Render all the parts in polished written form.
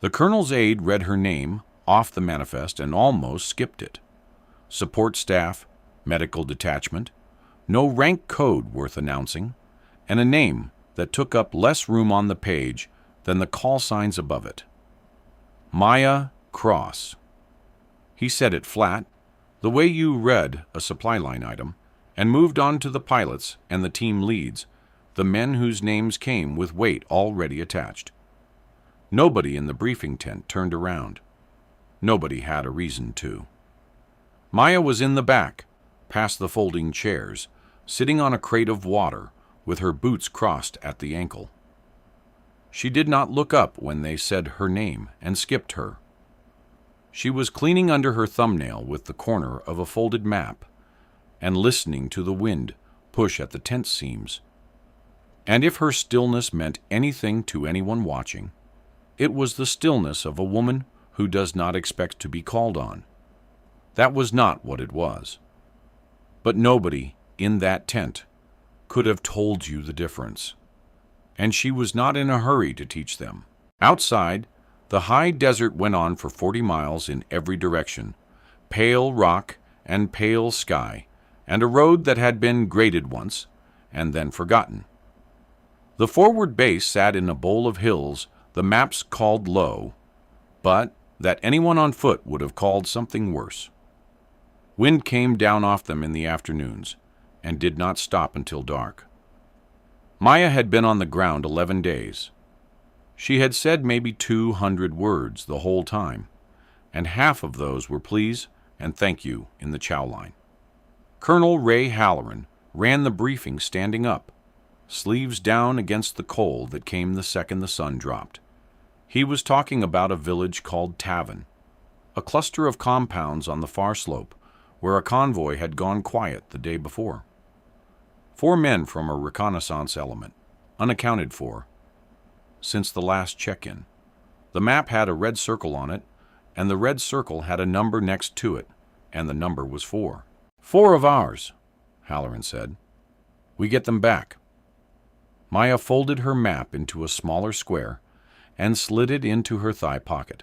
The colonel's aide read her name off the manifest and almost skipped it. Support staff, medical detachment, no rank code worth announcing, and a name that took up less room on the page than the call signs above it. Maya Cross. He said it flat, the way you read a supply line item, and moved on to the pilots and the team leads, the men whose names came with weight already attached. Nobody in the briefing tent turned around. Nobody had a reason to. Maya was in the back, past the folding chairs, sitting on a crate of water with her boots crossed at the ankle. She did not look up when they said her name and skipped her. She was cleaning under her thumbnail with the corner of a folded map and listening to the wind push at the tent seams. And if her stillness meant anything to anyone watching, it was the stillness of a woman who does not expect to be called on. That was not what it was. But nobody in that tent could have told you the difference. And she was not in a hurry to teach them. Outside, the high desert went on for 40 miles in every direction, pale rock and pale sky, and a road that had been graded once and then forgotten. The forward base sat in a bowl of hills the maps called low, but that anyone on foot would have called something worse. Wind came down off them in the afternoons and did not stop until dark. Maya had been on the ground 11 days. She had said maybe 200 words the whole time, and half of those were please and thank you in the chow line. Colonel Ray Halloran ran the briefing standing up, sleeves down against the cold that came the second the sun dropped. He was talking about a village called Tavin, a cluster of compounds on the far slope where a convoy had gone quiet the day before. 4 men from a reconnaissance element, unaccounted for, since the last check-in. The map had a red circle on it, and the red circle had a number next to it, and the number was 4. 4 of ours, Halloran said. We get them back. Maya folded her map into a smaller square and slid it into her thigh pocket.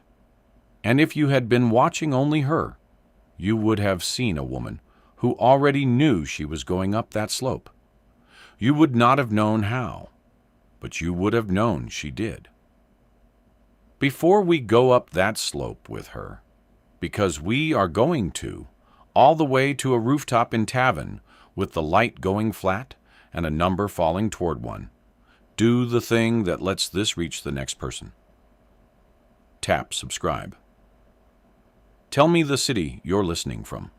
And if you had been watching only her, you would have seen a woman who already knew she was going up that slope. You would not have known how, but you would have known she did. Before we go up that slope with her, because we are going to, all the way to a rooftop in Tavin with the light going flat and a number falling toward one, do the thing that lets this reach the next person. Tap subscribe. Tell me the city you're listening from,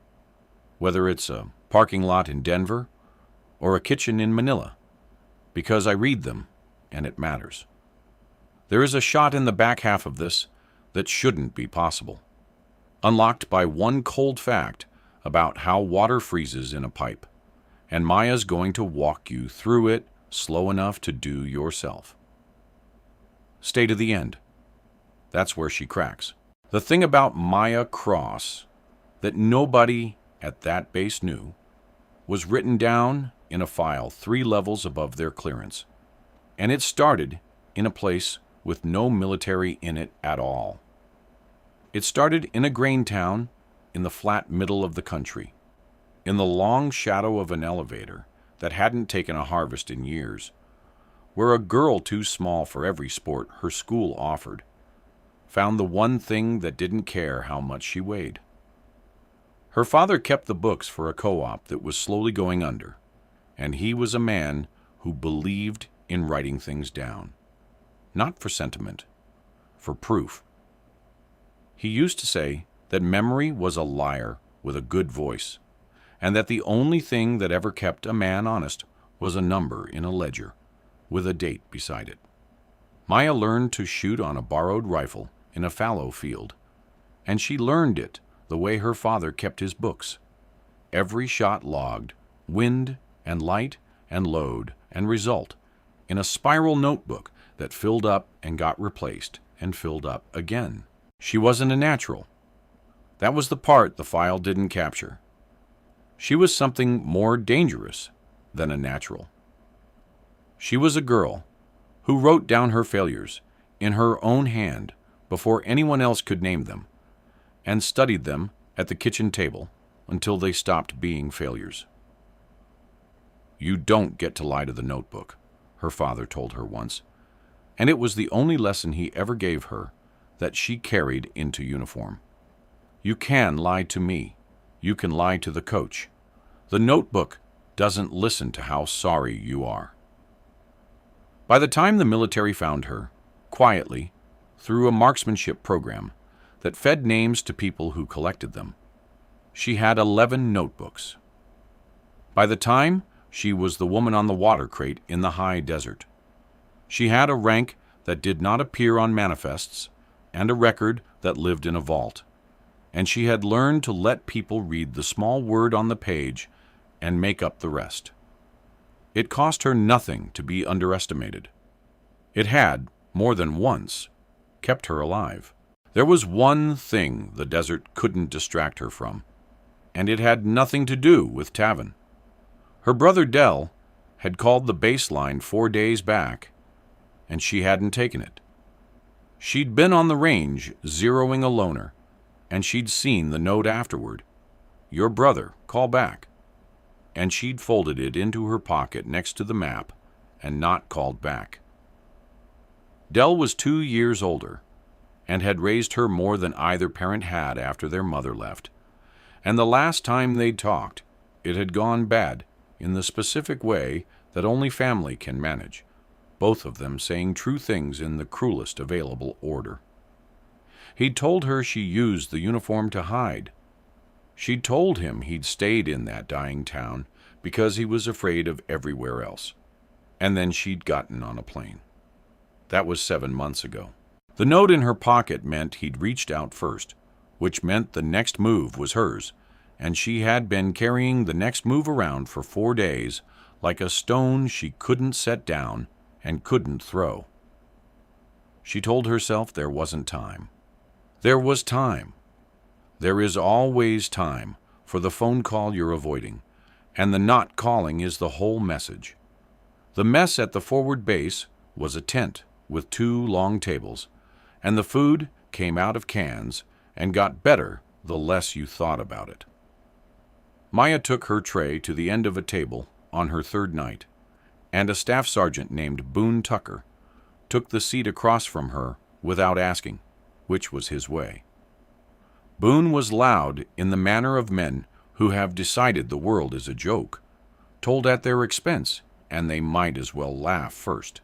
whether it's a parking lot in Denver or a kitchen in Manila, because I read them and it matters. There is a shot in the back half of this that shouldn't be possible, unlocked by one cold fact about how water freezes in a pipe, and Maya's going to walk you through it slow enough to do yourself. Stay to the end. That's where she cracks. The thing about Maya Cross that nobody at that base knew was written down in a file 3 levels above their clearance, and it started in a place with no military in it at all. It started in a grain town in the flat middle of the country, in the long shadow of an elevator that hadn't taken a harvest in years, where a girl too small for every sport her school offered found the one thing that didn't care how much she weighed. Her father kept the books for a co-op that was slowly going under, and he was a man who believed in writing things down, not for sentiment, for proof. He used to say that memory was a liar with a good voice, and that the only thing that ever kept a man honest was a number in a ledger with a date beside it. Maya learned to shoot on a borrowed rifle in a fallow field, and she learned it the way her father kept his books. Every shot logged, wind and light and load and result, in a spiral notebook that filled up and got replaced and filled up again. She wasn't a natural. That was the part the file didn't capture. She was something more dangerous than a natural. She was a girl who wrote down her failures in her own hand before anyone else could name them, and studied them at the kitchen table until they stopped being failures. "You don't get to lie to the notebook," her father told her once, and it was the only lesson he ever gave her that she carried into uniform. "You can lie to me. You can lie to the coach. The notebook doesn't listen to how sorry you are." By the time the military found her, quietly, through a marksmanship program that fed names to people who collected them, she had 11 notebooks. By the time she was the woman on the water crate in the high desert, she had a rank that did not appear on manifests and a record that lived in a vault, and she had learned to let people read the small word on the page and make up the rest. It cost her nothing to be underestimated. It had, more than once, kept her alive. There was one thing the desert couldn't distract her from, and it had nothing to do with Tavin. Her brother Dell had called the baseline 4 days back, and she hadn't taken it. She'd been on the range zeroing a loner, and she'd seen the note afterward, "Your brother, call back," and she'd folded it into her pocket next to the map and not called back. Dell was 2 years older and had raised her more than either parent had after their mother left, and the last time they'd talked, it had gone bad in the specific way that only family can manage, both of them saying true things in the cruelest available order. He'd told her she used the uniform to hide. She'd told him he'd stayed in that dying town because he was afraid of everywhere else, and then she'd gotten on a plane. That was 7 months ago. The note in her pocket meant he'd reached out first, which meant the next move was hers, and she had been carrying the next move around for 4 days like a stone she couldn't set down and couldn't throw. She told herself there wasn't time. There was time. There is always time for the phone call you're avoiding, and the not calling is the whole message. The mess at the forward base was a tent with 2 long tables, and the food came out of cans and got better the less you thought about it. Maya took her tray to the end of a table on her 3rd night, and a staff sergeant named Boone Tucker took the seat across from her without asking, which was his way. Boone was loud in the manner of men who have decided the world is a joke, told at their expense, and they might as well laugh first.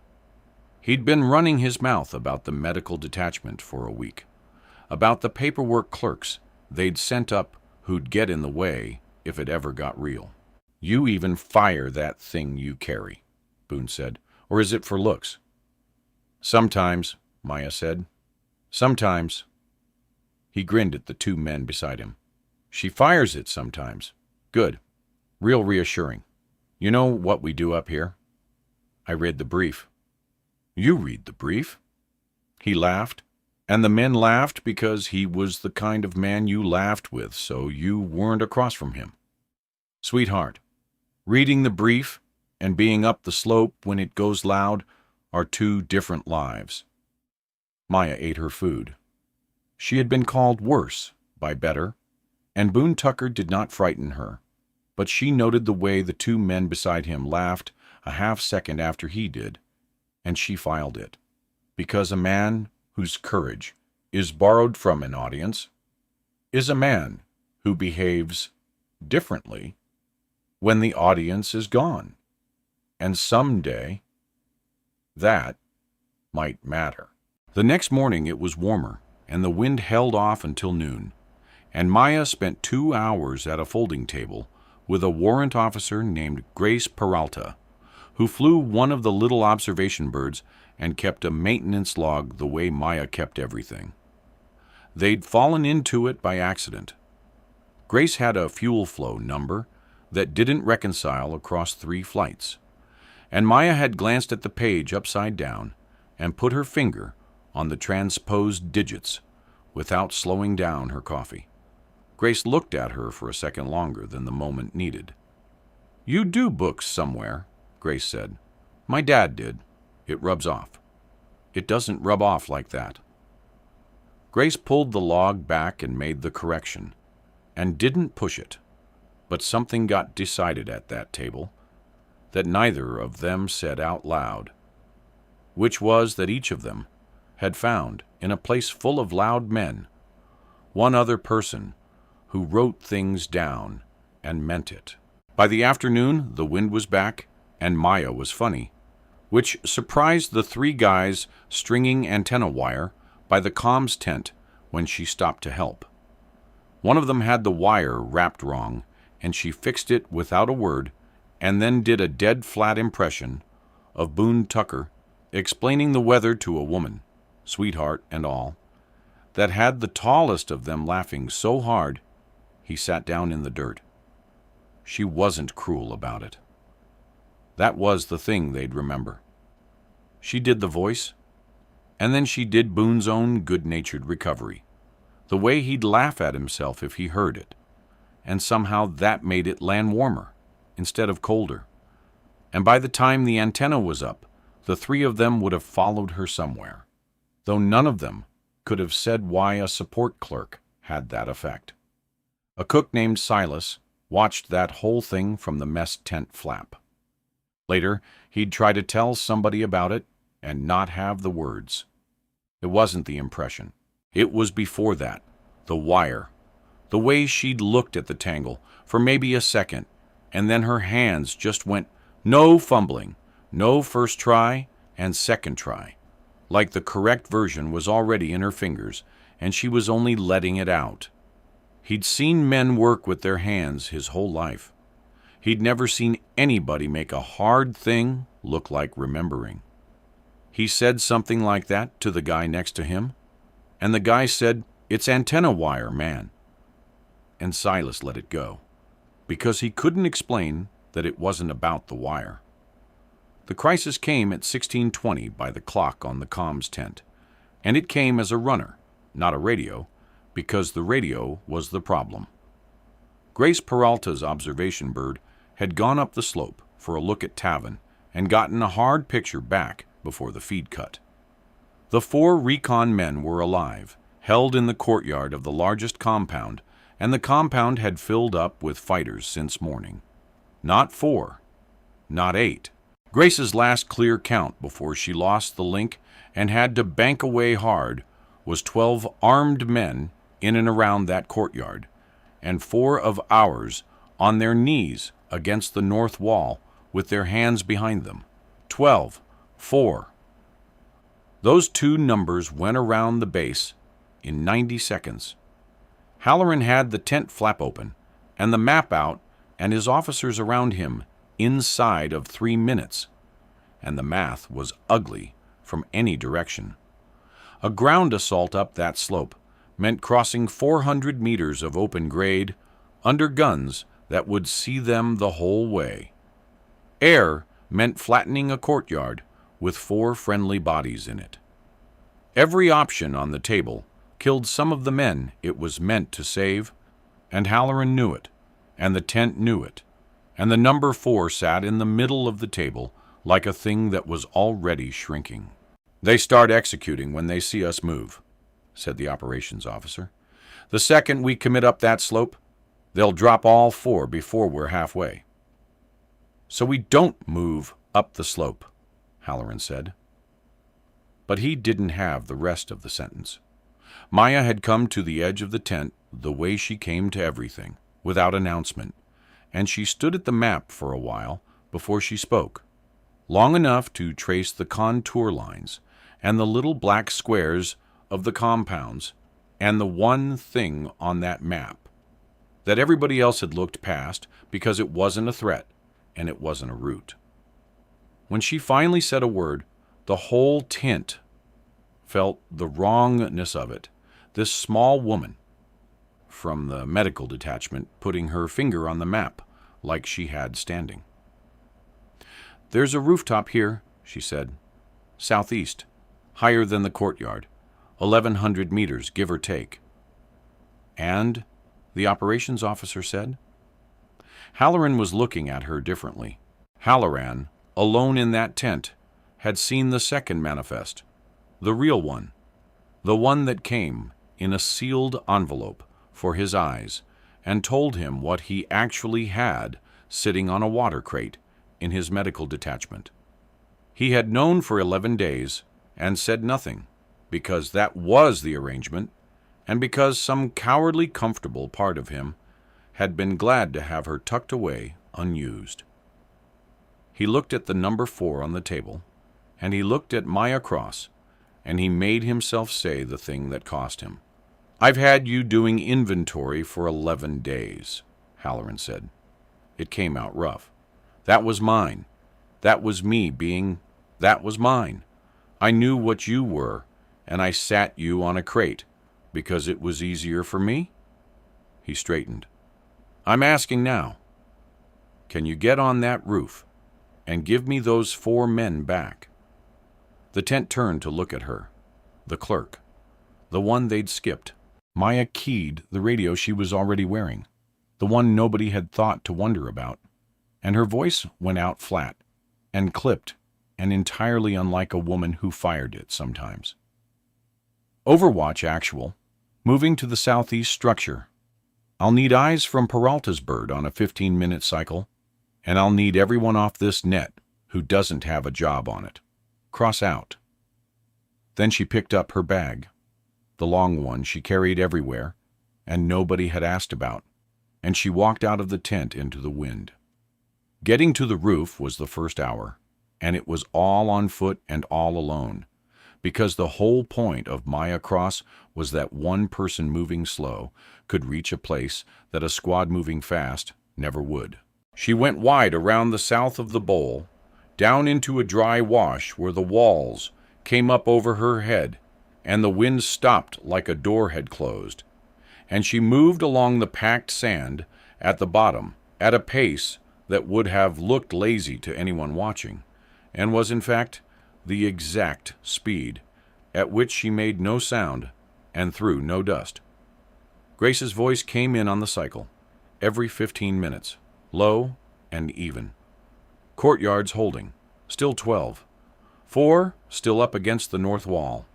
He'd been running his mouth about the medical detachment for a week, about the paperwork clerks they'd sent up who'd get in the way if it ever got real. "You even fire that thing you carry," Boone said, "or is it for looks?" "Sometimes," Maya said. "Sometimes." He grinned at the 2 men beside him. "She fires it sometimes. Good. Real reassuring. You know what we do up here?" "I read the brief." "You read the brief?" He laughed, and the men laughed because he was the kind of man you laughed with, so you weren't across from him. "Sweetheart, reading the brief and being up the slope when it goes loud are 2 different lives." Maya ate her food. She had been called worse by better, and Boone Tucker did not frighten her, but she noted the way the 2 men beside him laughed a half-second after he did, and she filed it, because a man whose courage is borrowed from an audience is a man who behaves differently when the audience is gone, and someday that might matter. The next morning it was warmer, and the wind held off until noon, and Maya spent 2 hours at a folding table with a warrant officer named Grace Peralta, who flew one of the little observation birds and kept a maintenance log the way Maya kept everything. They'd fallen into it by accident. Grace had a fuel flow number that didn't reconcile across 3 flights, and Maya had glanced at the page upside down and put her finger on the transposed digits without slowing down her coffee. Grace looked at her for a second longer than the moment needed. "You do books somewhere," Grace said. "My dad did. It rubs off." "It doesn't rub off like that." Grace pulled the log back and made the correction, and didn't push it, but something got decided at that table that neither of them said out loud, which was that each of them had found, in a place full of loud men, one other person who wrote things down and meant it. By the afternoon, the wind was back, and Maya was funny, which surprised the three guys stringing antenna wire by the comms tent when she stopped to help. One of them had the wire wrapped wrong, and she fixed it without a word, and then did a dead flat impression of Boone Tucker explaining the weather to a woman, sweetheart and all, that had the tallest of them laughing so hard he sat down in the dirt. She wasn't cruel about it. That was the thing they'd remember. She did the voice, and then she did Boone's own good-natured recovery, the way he'd laugh at himself if he heard it, and somehow that made it land warmer instead of colder. And by the time the antenna was up, the three of them would have followed her somewhere, though none of them could have said why a support clerk had that effect. A cook named Silas watched that whole thing from the mess tent flap. Later, he'd try to tell somebody about it and not have the words. It wasn't the impression. It was before that, the wire, the way she'd looked at the tangle for maybe a second, and then her hands just went no fumbling, no first try and second try, like the correct version was already in her fingers and she was only letting it out. He'd seen men work with their hands his whole life. He'd never seen anybody make a hard thing look like remembering. He said something like that to the guy next to him, and the guy said, "It's antenna wire, man." And Silas let it go, because he couldn't explain that it wasn't about the wire. The crisis came at 16:20 by the clock on the comms tent, and it came as a runner, not a radio, because the radio was the problem. Grace Peralta's observation bird had gone up the slope for a look at Taven and gotten a hard picture back before the feed cut. The 4 recon men were alive, held in the courtyard of the largest compound, and the compound had filled up with fighters since morning. Not 4, not 8. Grace's last clear count before she lost the link and had to bank away hard was 12 armed men in and around that courtyard, and 4 of ours on their knees against the north wall with their hands behind them. 12, 4. Those 2 numbers went around the base in 90 seconds. Halloran had the tent flap open and the map out and his officers around him inside of 3 minutes, and the math was ugly from any direction. A ground assault up that slope meant crossing 400 meters of open grade under guns that would see them the whole way. Air meant flattening a courtyard with 4 friendly bodies in it. Every option on the table killed some of the men it was meant to save, and Halloran knew it, and the tent knew it, and the number 4 sat in the middle of the table like a thing that was already shrinking. "They start executing when they see us move," said the operations officer. "The second we commit up that slope, they'll drop all 4 before we're halfway." "So we don't move up the slope," Halloran said. But he didn't have the rest of the sentence. Maya had come to the edge of the tent the way she came to everything, without announcement, and she stood at the map for a while before she spoke, long enough to trace the contour lines and the little black squares of the compounds and the one thing on that map that everybody else had looked past because it wasn't a threat and it wasn't a route. When she finally said a word, the whole tent felt the wrongness of it. This small woman from the medical detachment putting her finger on the map like she had standing. "There's a rooftop here," she said. "Southeast, higher than the courtyard, 1,100 meters, give or take." "And?" the operations officer said. Halloran was looking at her differently. Halloran, alone in that tent, had seen the second manifest, the real one, the one that came in a sealed envelope for his eyes and told him what he actually had sitting on a water crate in his medical detachment. He had known for 11 days and said nothing, because that was the arrangement, and because some cowardly comfortable part of him had been glad to have her tucked away unused. He looked at the number 4 on the table, and he looked at Maya Cross, and he made himself say the thing that cost him. "I've had you doing inventory for 11 days, Halloran said. It came out rough. That was mine. That was me being... That was mine. I knew what you were, and I sat you on a crate, because it was easier for me?" He straightened. "I'm asking now. Can you get on that roof and give me those 4 men back?" The tent turned to look at her. The clerk. The one they'd skipped. Maya keyed the radio she was already wearing, the one nobody had thought to wonder about, and her voice went out flat and clipped and entirely unlike a woman who fired it sometimes. "Overwatch actual. Moving to the southeast structure. I'll need eyes from Peralta's bird on a 15-minute cycle, and I'll need everyone off this net who doesn't have a job on it. Cross out." Then she picked up her bag, the long one she carried everywhere and nobody had asked about, and she walked out of the tent into the wind. Getting to the roof was the first hour, and it was all on foot and all alone, because the whole point of Maya Cross was that one person moving slow could reach a place that a squad moving fast never would. She went wide around the south of the bowl, down into a dry wash where the walls came up over her head and the wind stopped like a door had closed, and she moved along the packed sand at the bottom at a pace that would have looked lazy to anyone watching, and was in fact the exact speed at which she made no sound and threw no dust. Grace's voice came in on the cycle, every 15 minutes, low and even. Courtyards holding, still 12. 4 still up against the north wall.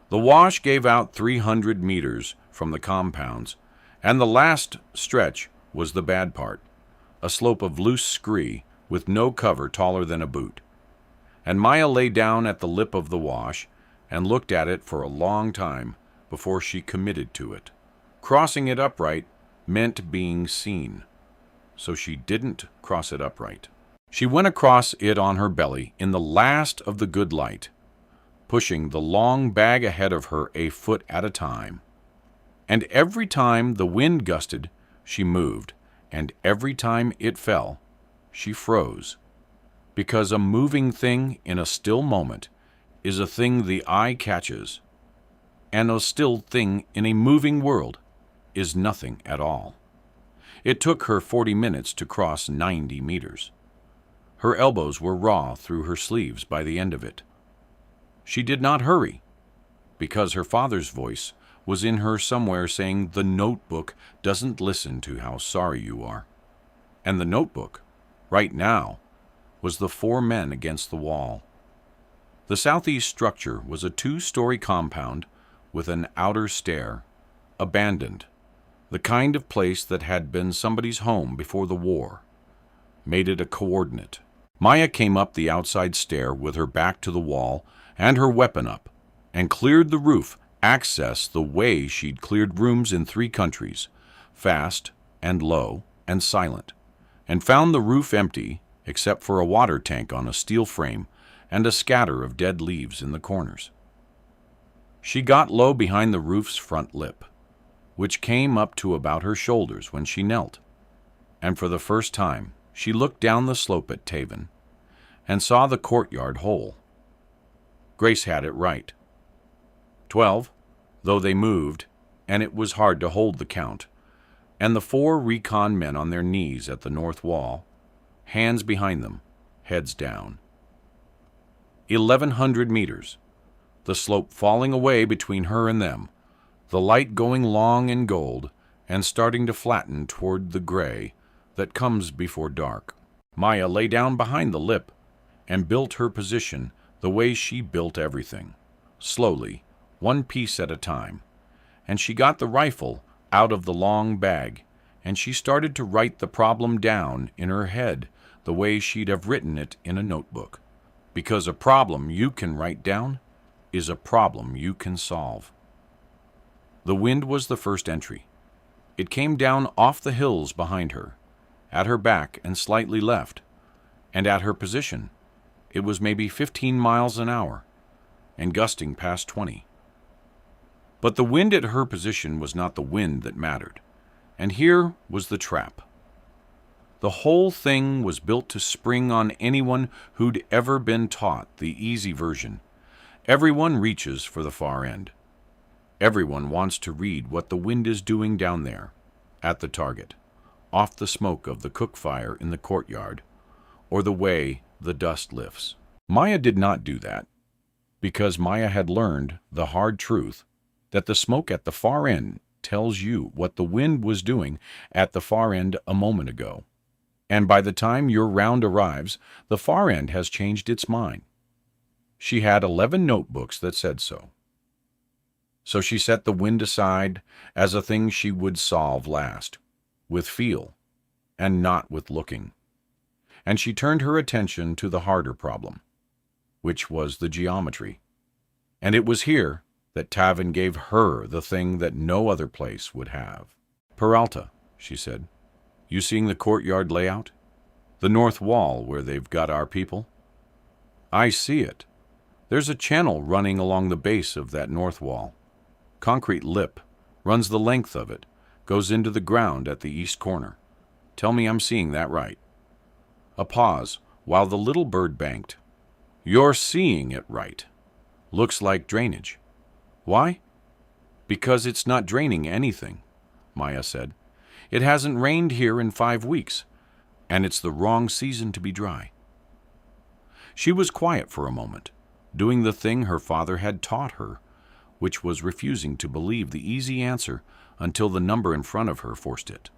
The wash gave out 300 meters from the compounds, and the last stretch was the bad part, a slope of loose scree with no cover taller than a boot. And Maya lay down at the lip of the wash and looked at it for a long time before she committed to it. Crossing it upright meant being seen, so she didn't cross it upright. She went across it on her belly in the last of the good light, pushing the long bag ahead of her a foot at a time. And every time the wind gusted, she moved, and every time it fell, she froze. Because a moving thing in a still moment is a thing the eye catches, and a still thing in a moving world is nothing at all. It took her 40 minutes to cross 90 meters. Her elbows were raw through her sleeves by the end of it. She did not hurry, because her father's voice was in her somewhere saying the notebook doesn't listen to how sorry you are. And the notebook, right now, was the 4 men against the wall. The southeast structure was a 2-story compound with an outer stair, abandoned, the kind of place that had been somebody's home before the war, made it a coordinate. Maya came up the outside stair with her back to the wall and her weapon up, and cleared the roof access the way she'd cleared rooms in 3 countries, fast and low and silent, and found the roof empty except for a water tank on a steel frame and a scatter of dead leaves in the corners. She got low behind the roof's front lip, which came up to about her shoulders when she knelt, and for the first time she looked down the slope at Taven and saw the courtyard whole. Grace had it right. 12, though they moved, and it was hard to hold the count, and the 4 recon men on their knees at the north wall, hands behind them, heads down. 1,100 meters, the slope falling away between her and them, the light going long in gold and starting to flatten toward the gray that comes before dark. Maya lay down behind the lip and built her position the way she built everything, slowly, one piece at a time, and she got the rifle out of the long bag, and she started to write the problem down in her head the way she'd have written it in a notebook. Because a problem you can write down is a problem you can solve. The wind was the first entry. It came down off the hills behind her, at her back and slightly left, and at her position. It was maybe 15 miles an hour, and gusting past 20. But the wind at her position was not the wind that mattered, and here was the trap. The whole thing was built to spring on anyone who'd ever been taught the easy version. Everyone reaches for the far end. Everyone wants to read what the wind is doing down there, at the target, off the smoke of the cook fire in the courtyard, or the way the dust lifts. Maya did not do that, because Maya had learned the hard truth that the smoke at the far end tells you what the wind was doing at the far end a moment ago. And by the time your round arrives, the far end has changed its mind. She had 11 notebooks that said so. So she set the wind aside as a thing she would solve last, with feel, and not with looking. And she turned her attention to the harder problem, which was the geometry. And it was here that Tavin gave her the thing that no other place would have. "Peralta," she said, "you seeing the courtyard layout? The north wall where they've got our people?" "I see it. There's a channel running along the base of that north wall. Concrete lip, runs the length of it, goes into the ground at the east corner. Tell me I'm seeing that right." A pause, while the little bird banked. "You're seeing it right. Looks like drainage. Why?" "Because it's not draining anything," Maya said. "It hasn't rained here in 5 weeks, and it's the wrong season to be dry." She was quiet for a moment, doing the thing her father had taught her, which was refusing to believe the easy answer until the number in front of her forced it.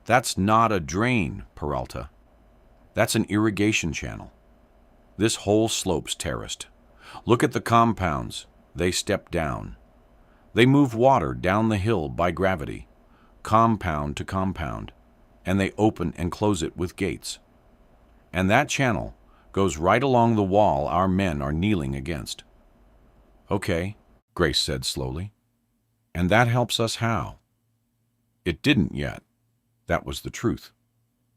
"That's not a drain, Peralta. That's an irrigation channel. This whole slope's terraced. Look at the compounds. They step down. They move water down the hill by gravity, compound to compound, and they open and close it with gates. And that channel goes right along the wall our men are kneeling against." "Okay," Grace said slowly. "And that helps us how?" It didn't yet. That was the truth.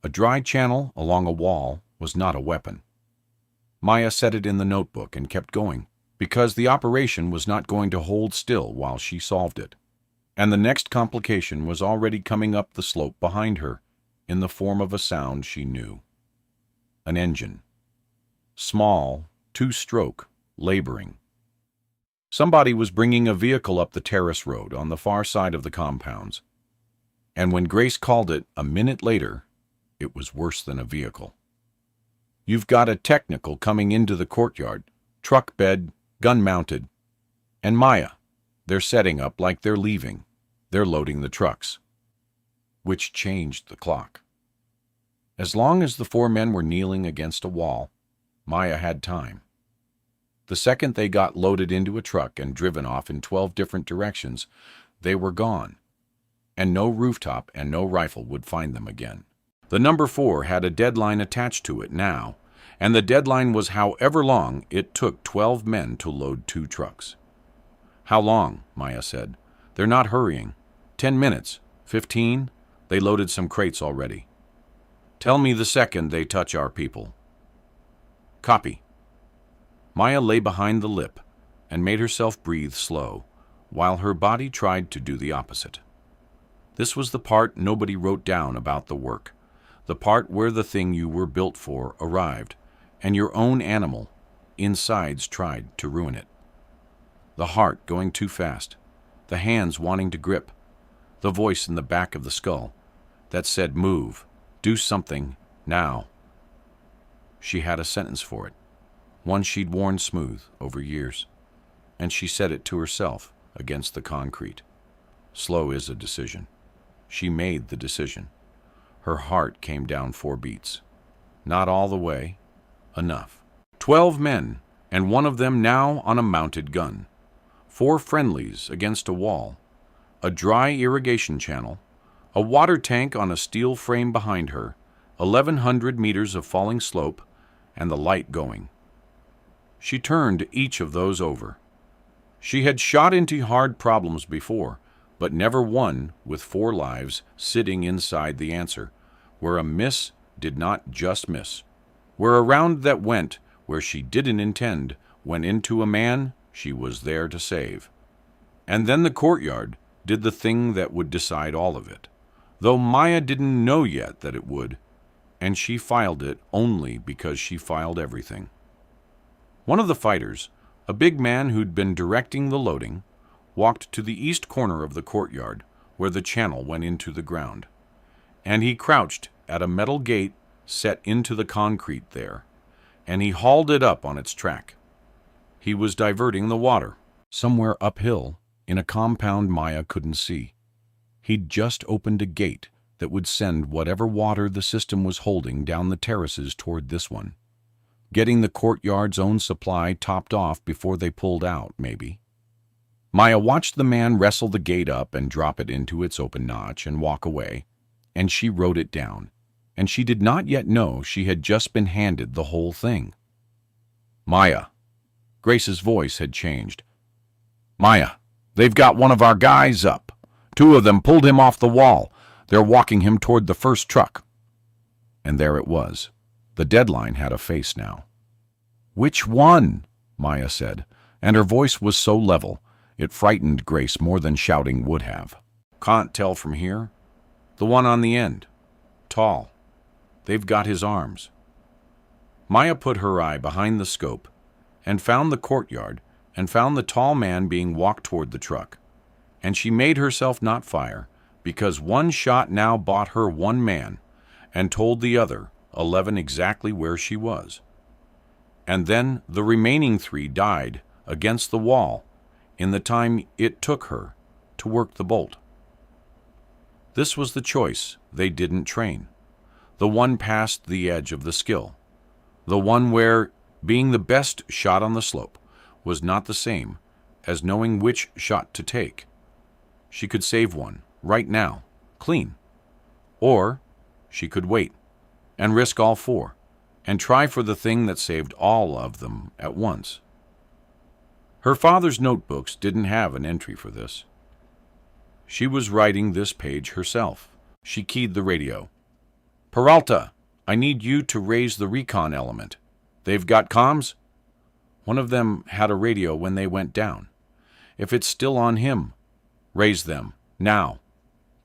A dry channel along a wall was not a weapon. Maya set it in the notebook and kept going, because the operation was not going to hold still while she solved it. And the next complication was already coming up the slope behind her, in the form of a sound she knew. An engine. Small, 2-stroke, laboring. Somebody was bringing a vehicle up the terrace road on the far side of the compounds. And when Grace called it a minute later, it was worse than a vehicle. "You've got a technical coming into the courtyard, truck bed, gun mounted. And Maya, they're setting up like they're leaving. They're loading the trucks." Which changed the clock. As long as the 4 men were kneeling against a wall, Maya had time. The second they got loaded into a truck and driven off in 12 different directions, they were gone, and no rooftop and no rifle would find them again. The number 4 had a deadline attached to it now, and the deadline was however long it took 12 men to load 2 trucks. "How long?" Maya said. "They're not hurrying. 10 minutes, 15, they loaded some crates already. Tell me the second they touch our people." "Copy." Maya lay behind the lip and made herself breathe slow, while her body tried to do the opposite. This was the part nobody wrote down about the work, the part where the thing you were built for arrived, and your own animal, insides, tried to ruin it. The heart going too fast, the hands wanting to grip, the voice in the back of the skull that said, "Move, do something, now." She had a sentence for it, one she'd worn smooth over years, and she said it to herself against the concrete. Slow is a decision. She made the decision. Her heart came down 4 beats. Not all the way. Enough. 12 men, and one of them now on a mounted gun. 4 friendlies against a wall. a dry irrigation channel, a water tank on a steel frame behind her, 1,100 meters of falling slope, and the light going. She turned each of those over. She had shot into hard problems before, but never one with 4 lives sitting inside the answer, where a miss did not just miss, where a round that went where she didn't intend went into a man she was there to save. And then the courtyard did the thing that would decide all of it, though Maya didn't know yet that it would, and she filed it only because she filed everything. One of the fighters, a big man who'd been directing the loading, walked to the east corner of the courtyard where the channel went into the ground, and he crouched at a metal gate set into the concrete there, and he hauled it up on its track. He was diverting the water, somewhere uphill, in a compound Maya couldn't see. He'd just opened a gate that would send whatever water the system was holding down the terraces toward this one, getting the courtyard's own supply topped off before they pulled out, maybe. Maya watched the man wrestle the gate up and drop it into its open notch and walk away, and she wrote it down, and she did not yet know she had just been handed the whole thing. Maya. Grace's voice had changed. Maya, they've got one of our guys up. 2 of them pulled him off the wall. They're walking him toward the first truck. And there it was. The deadline had a face now. Which one? Maya said, and her voice was so level, it frightened Grace more than shouting would have. Can't tell from here. The one on the end. Tall. They've got his arms. Maya put her eye behind the scope and found the courtyard and found the tall man being walked toward the truck. And she made herself not fire, because one shot now bought her 1 man and told the other 11 exactly where she was. And then the remaining 3 died against the wall in the time it took her to work the bolt. This was the choice they didn't train, the one past the edge of the skill, the one where being the best shot on the slope was not the same as knowing which shot to take. She could save one, right now, clean. Or she could wait and risk all 4 and try for the thing that saved all of them at once. Her father's notebooks didn't have an entry for this. She was writing this page herself. She keyed the radio. Peralta, I need you to raise the recon element. They've got comms? One of them had a radio when they went down. If it's still on him, raise them, now.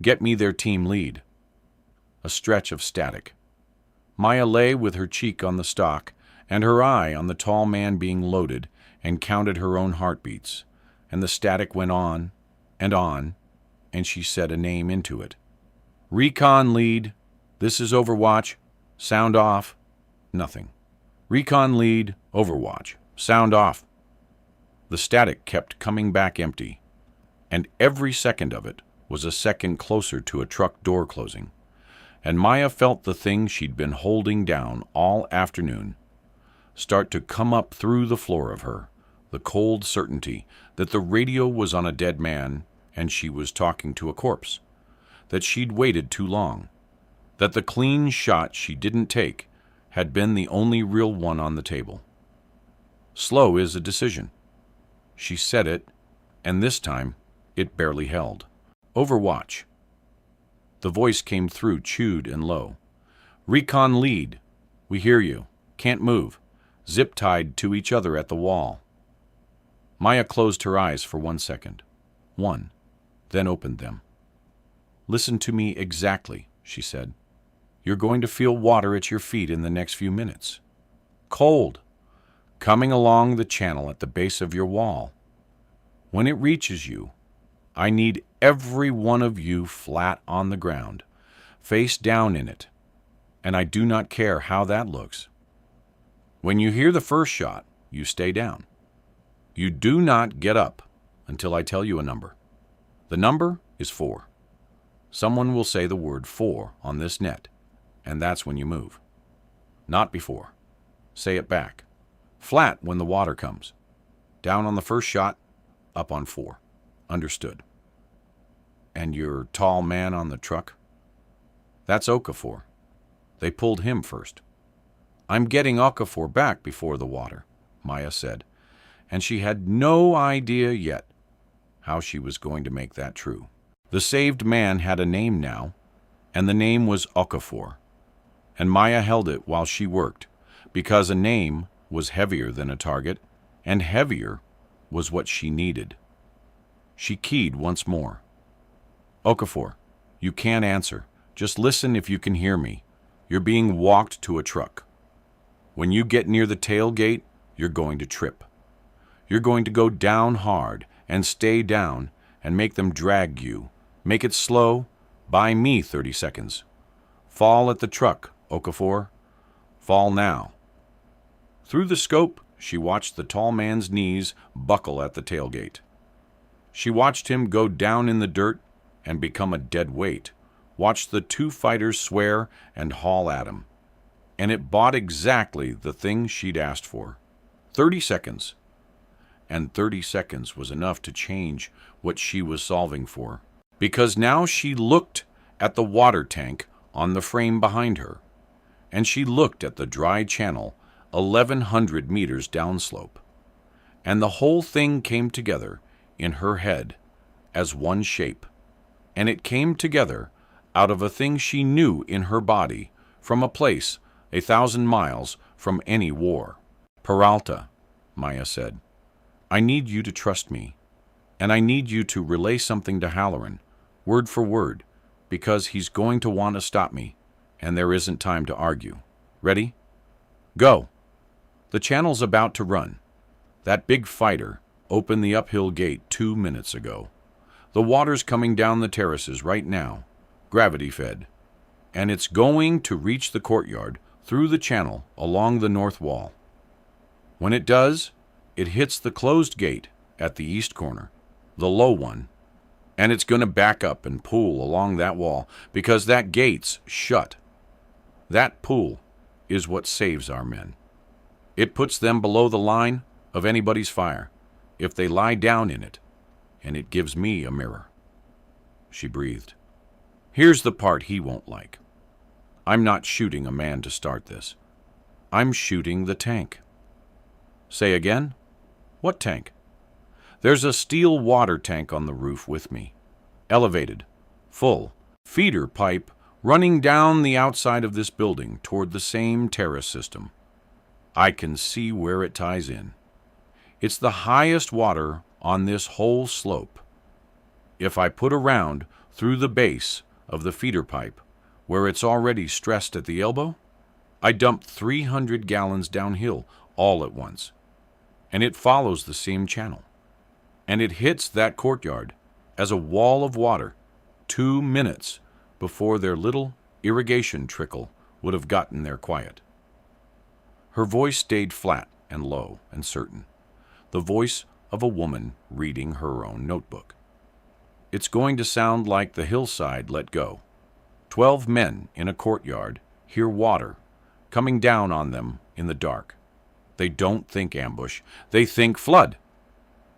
Get me their team lead. A stretch of static. Maya lay with her cheek on the stock and her eye on the tall man being loaded and counted her own heartbeats, and the static went on, and she said a name into it. Recon lead, this is Overwatch, sound off, nothing. Recon lead, Overwatch, sound off. The static kept coming back empty, and every second of it was a second closer to a truck door closing, and Maya felt the thing she'd been holding down all afternoon start to come up through the floor of her, the cold certainty that the radio was on a dead man and she was talking to a corpse, that she'd waited too long, that the clean shot she didn't take had been the only real one on the table. Slow is a decision. She said it, and this time it barely held. Overwatch. The voice came through, chewed and low. Recon lead. We hear you. Can't move. Zip-tied to each other at the wall. Maya closed her eyes for 1 second. 1. Then opened them. Listen to me exactly, she said. You're going to feel water at your feet in the next few minutes. Cold. Coming along the channel at the base of your wall. When it reaches you, I need every one of you flat on the ground, face down in it, and I do not care how that looks. When you hear the first shot, you stay down. You do not get up until I tell you a number. The number is 4. Someone will say the word 4 on this net, and that's when you move. Not before. Say it back. Flat when the water comes. Down on the first shot, up on 4. Understood. And your tall man on the truck? That's Okafor. They pulled him first. I'm getting Okafor back before the water, Maya said, and she had no idea yet how she was going to make that true. The saved man had a name now, and the name was Okafor, and Maya held it while she worked, because a name was heavier than a target, and heavier was what she needed. She keyed once more. Okafor, you can't answer. Just listen if you can hear me. You're being walked to a truck. When you get near the tailgate, you're going to trip. You're going to go down hard and stay down and make them drag you. Make it slow. Buy me 30 seconds. Fall at the truck, Okafor. Fall now. Through the scope, she watched the tall man's knees buckle at the tailgate. She watched him go down in the dirt and become a dead weight. Watched the two fighters swear and haul at him. And it bought exactly the thing she'd asked for. 30 seconds. And 30 seconds was enough to change what she was solving for. Because now she looked at the water tank on the frame behind her. And she looked at the dry channel 1,100 meters downslope. And the whole thing came together in her head as one shape. And it came together out of a thing she knew in her body from a place 1,000 miles from any war. Peralta, Maya said, I need you to trust me, and I need you to relay something to Halloran, word for word, because he's going to want to stop me, and there isn't time to argue. Ready? Go. The channel's about to run. That big fighter opened the uphill gate 2 minutes ago. The water's coming down the terraces right now, gravity-fed, and it's going to reach the courtyard through the channel along the north wall. When it does, it hits the closed gate at the east corner, the low one, and it's going to back up and pool along that wall because that gate's shut. That pool is what saves our men. It puts them below the line of anybody's fire if they lie down in it, and it gives me a mirror. She breathed. Here's the part he won't like. I'm not shooting a man to start this. I'm shooting the tank. Say again? What tank? There's a steel water tank on the roof with me. Elevated. Full. Feeder pipe running down the outside of this building toward the same terrace system. I can see where it ties in. It's the highest water on this whole slope. If I put a round through the base of the feeder pipe, where it's already stressed at the elbow, I dump 300 gallons downhill all at once, and it follows the same channel, and it hits that courtyard as a wall of water 2 minutes before their little irrigation trickle would have gotten there quiet. Her voice stayed flat and low and certain, the voice of a woman reading her own notebook. It's going to sound like the hillside let go. 12 men in a courtyard hear water coming down on them in the dark. They don't think ambush, they think flood.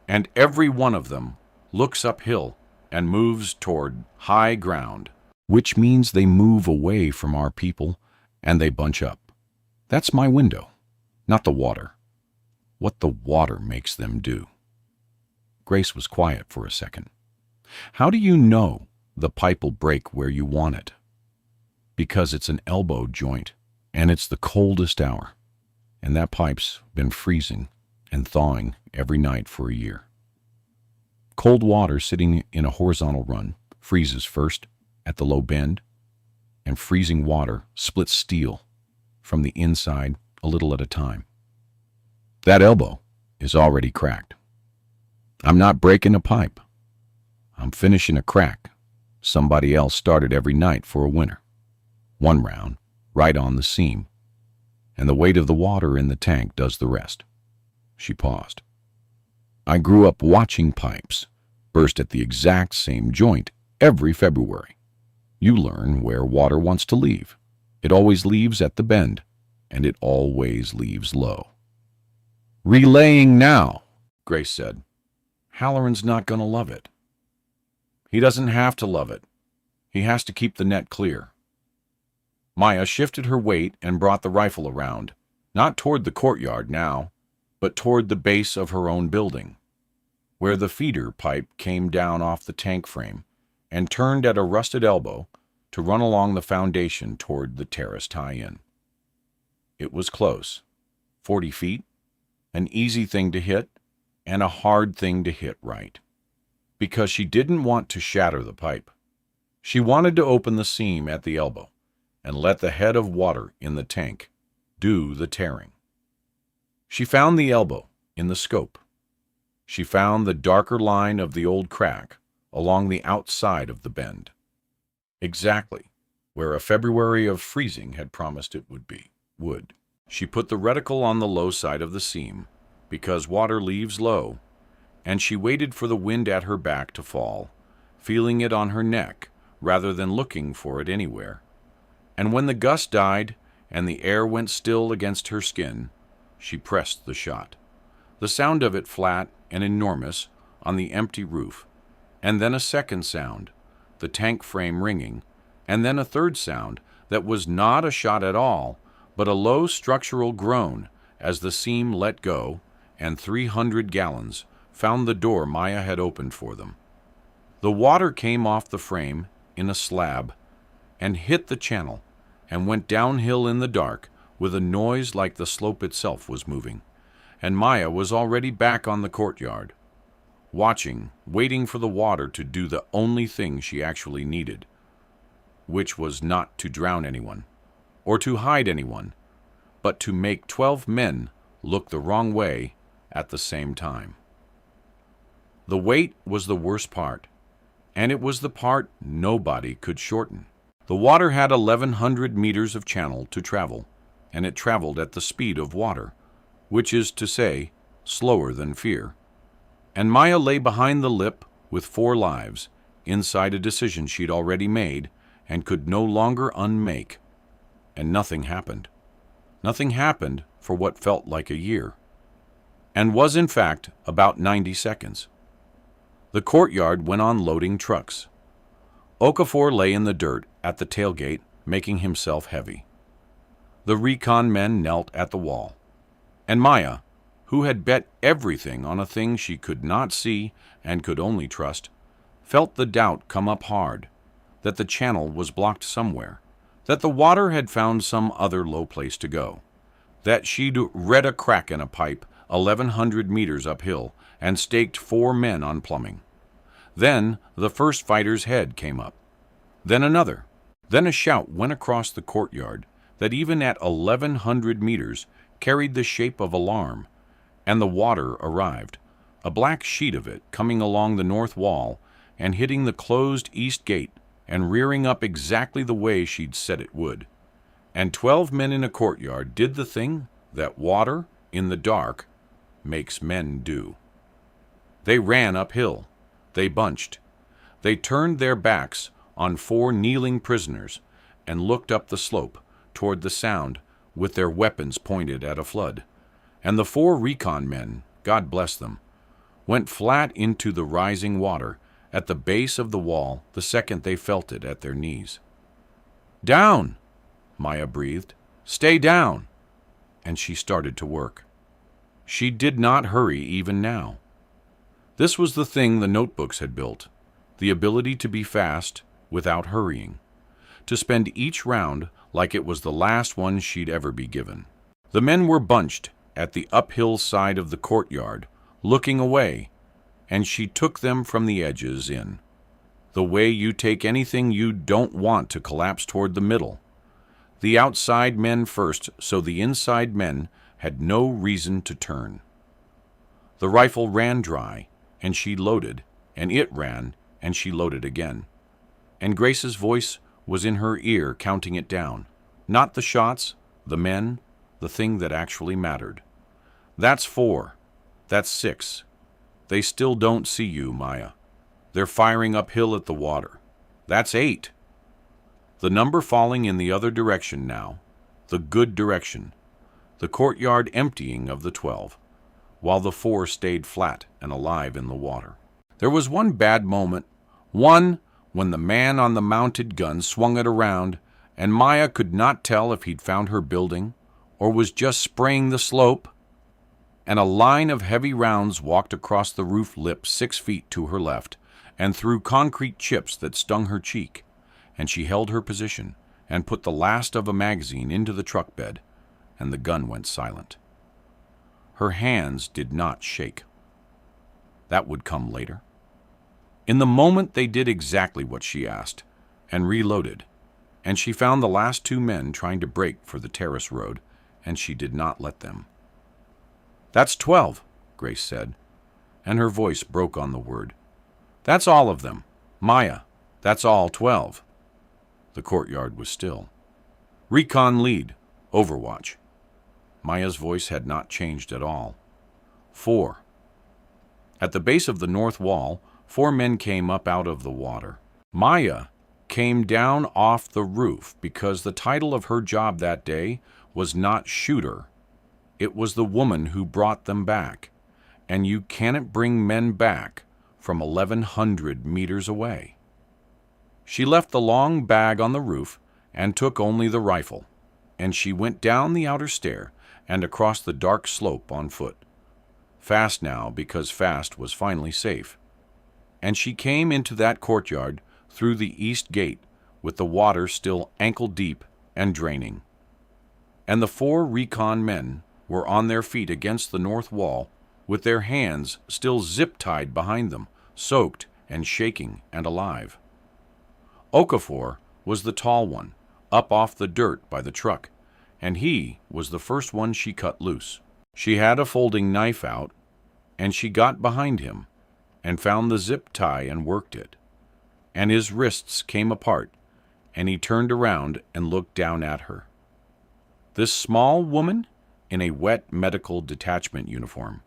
And every one of them looks uphill and moves toward high ground, which means they move away from our people and they bunch up. That's my window, not the water. What the water makes them do. Grace was quiet for a second. How do you know the pipe will break where you want it? Because it's an elbow joint, and it's the coldest hour, and that pipe's been freezing and thawing every night for a year. Cold water sitting in a horizontal run freezes first at the low bend, and freezing water splits steel from the inside a little at a time. That elbow is already cracked. I'm not breaking a pipe. I'm finishing a crack somebody else started every night for a winter. One round, right on the seam, and the weight of the water in the tank does the rest. She paused. I grew up watching pipes burst at the exact same joint every February. You learn where water wants to leave. It always leaves at the bend, and it always leaves low. Relaying now, Grace said. Halloran's not going to love it. He doesn't have to love it. He has to keep the net clear. Maya shifted her weight and brought the rifle around, not toward the courtyard now, but toward the base of her own building, where the feeder pipe came down off the tank frame and turned at a rusted elbow to run along the foundation toward the terrace tie-in. It was close, 40 feet, an easy thing to hit, and a hard thing to hit right, because she didn't want to shatter the pipe. She wanted to open the seam at the elbow and let the head of water in the tank do the tearing. She found the elbow in the scope. She found the darker line of the old crack along the outside of the bend, exactly where a February of freezing had promised it would be. She put the reticle on the low side of the seam, because water leaves low, and she waited for the wind at her back to fall, feeling it on her neck rather than looking for it anywhere. And when the gust died and the air went still against her skin, she pressed the shot. The sound of it flat and enormous on the empty roof, and then a second sound, the tank frame ringing, and then a third sound that was not a shot at all, but a low structural groan as the seam let go and 300 gallons found the door Maya had opened for them. The water came off the frame in a slab and hit the channel and went downhill in the dark with a noise like the slope itself was moving, and Maya was already back on the courtyard, watching, waiting for the water to do the only thing she actually needed, which was not to drown anyone or to hide anyone, but to make 12 men look the wrong way at the same time. The wait was the worst part, and it was the part nobody could shorten. The water had 1,100 meters of channel to travel, and it traveled at the speed of water, which is to say, slower than fear. And Maya lay behind the lip with 4 lives, inside a decision she'd already made and could no longer unmake. And nothing happened. Nothing happened for what felt like a year, and was in fact about 90 seconds. The courtyard went on loading trucks. Okafor lay in the dirt at the tailgate, making himself heavy. The recon men knelt at the wall, and Maya, who had bet everything on a thing she could not see and could only trust, felt the doubt come up hard that the channel was blocked somewhere, that the water had found some other low place to go, that she'd read a crack in a pipe 1,100 meters uphill and staked 4 men on plumbing. Then the first fighter's head came up. Then another. Then a shout went across the courtyard that even at 1,100 meters carried the shape of alarm, and the water arrived, a black sheet of it coming along the north wall and hitting the closed east gate and rearing up exactly the way she'd said it would. And 12 men in a courtyard did the thing that water, in the dark, makes men do. They ran uphill. They bunched. They turned their backs on 4 kneeling prisoners and looked up the slope toward the sound with their weapons pointed at a flood. And the 4 recon men, God bless them, went flat into the rising water at the base of the wall the second they felt it at their knees. "Down!" Maya breathed. "Stay down!" And she started to work. She did not hurry even now. This was the thing the notebooks had built, the ability to be fast without hurrying, to spend each round like it was the last one she'd ever be given. The men were bunched at the uphill side of the courtyard, looking away, and she took them from the edges in, the way you take anything you don't want to collapse toward the middle. The outside men first, so the inside men had no reason to turn. The rifle ran dry, and she loaded, and it ran, and she loaded again. And Grace's voice was in her ear counting it down. Not the shots, the men, the thing that actually mattered. "That's 4. That's 6. They still don't see you, Maya. They're firing uphill at the water. That's 8. The number falling in the other direction now, the good direction, the courtyard emptying of the 12, while the 4 stayed flat and alive in the water. There was one bad moment One, when the man on the mounted gun swung it around, and Maya could not tell if he'd found her building or was just spraying the slope, and a line of heavy rounds walked across the roof lip 6 feet to her left and threw concrete chips that stung her cheek, and she held her position and put the last of a magazine into the truck bed, and the gun went silent. Her hands did not shake. That would come later. In the moment, they did exactly what she asked and reloaded, and she found the last 2 men trying to break for the terrace road, and she did not let them. "That's 12, Grace said, and her voice broke on the word. "That's all of them. Maya, that's all 12. The courtyard was still. "Recon lead, Overwatch." Maya's voice had not changed at all. 4. At the base of the north wall, 4 men came up out of the water. Maya came down off the roof because the title of her job that day was not shooter. It was the woman who brought them back, and you can't bring men back from 1,100 meters away. She left the long bag on the roof and took only the rifle, and she went down the outer stair and across the dark slope on foot. Fast now, because fast was finally safe. And she came into that courtyard through the east gate with the water still ankle-deep and draining. And the 4 recon men were on their feet against the north wall with their hands still zip-tied behind them, soaked and shaking and alive. Okafor was the tall one, up off the dirt by the truck, and he was the first one she cut loose. She had a folding knife out, and she got behind him and found the zip tie and worked it. And his wrists came apart, and he turned around and looked down at her. This small woman in a wet medical detachment uniform,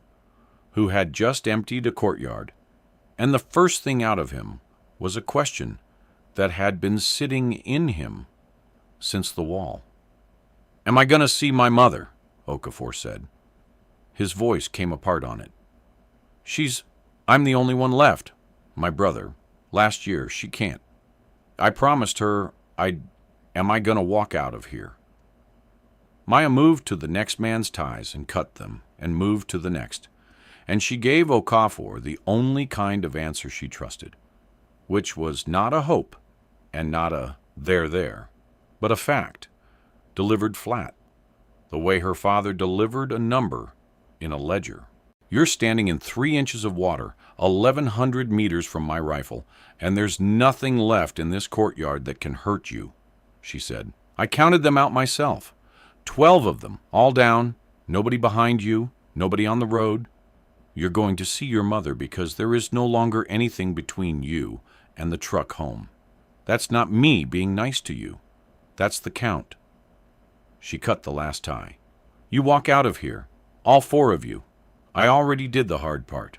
who had just emptied a courtyard, and the first thing out of him was a question that had been sitting in him since the wall. "Am I going to see my mother?" Okafor said. His voice came apart on it. I'm the only one left. My brother. Last year, she can't. I promised her am I going to walk out of here?" Maya moved to the next man's ties and cut them, and moved to the next, and she gave Okafor the only kind of answer she trusted, which was not a hope and not a there, but a fact, delivered flat, the way her father delivered a number in a ledger. "You're standing in 3 inches of water, 1,100 meters from my rifle, and there's nothing left in this courtyard that can hurt you," she said. "I counted them out myself. 12 of them, all down, nobody behind you, nobody on the road. You're going to see your mother because there is no longer anything between you and the truck home. That's not me being nice to you. That's the count." She cut the last tie. "You walk out of here, all 4 of you. I already did the hard part."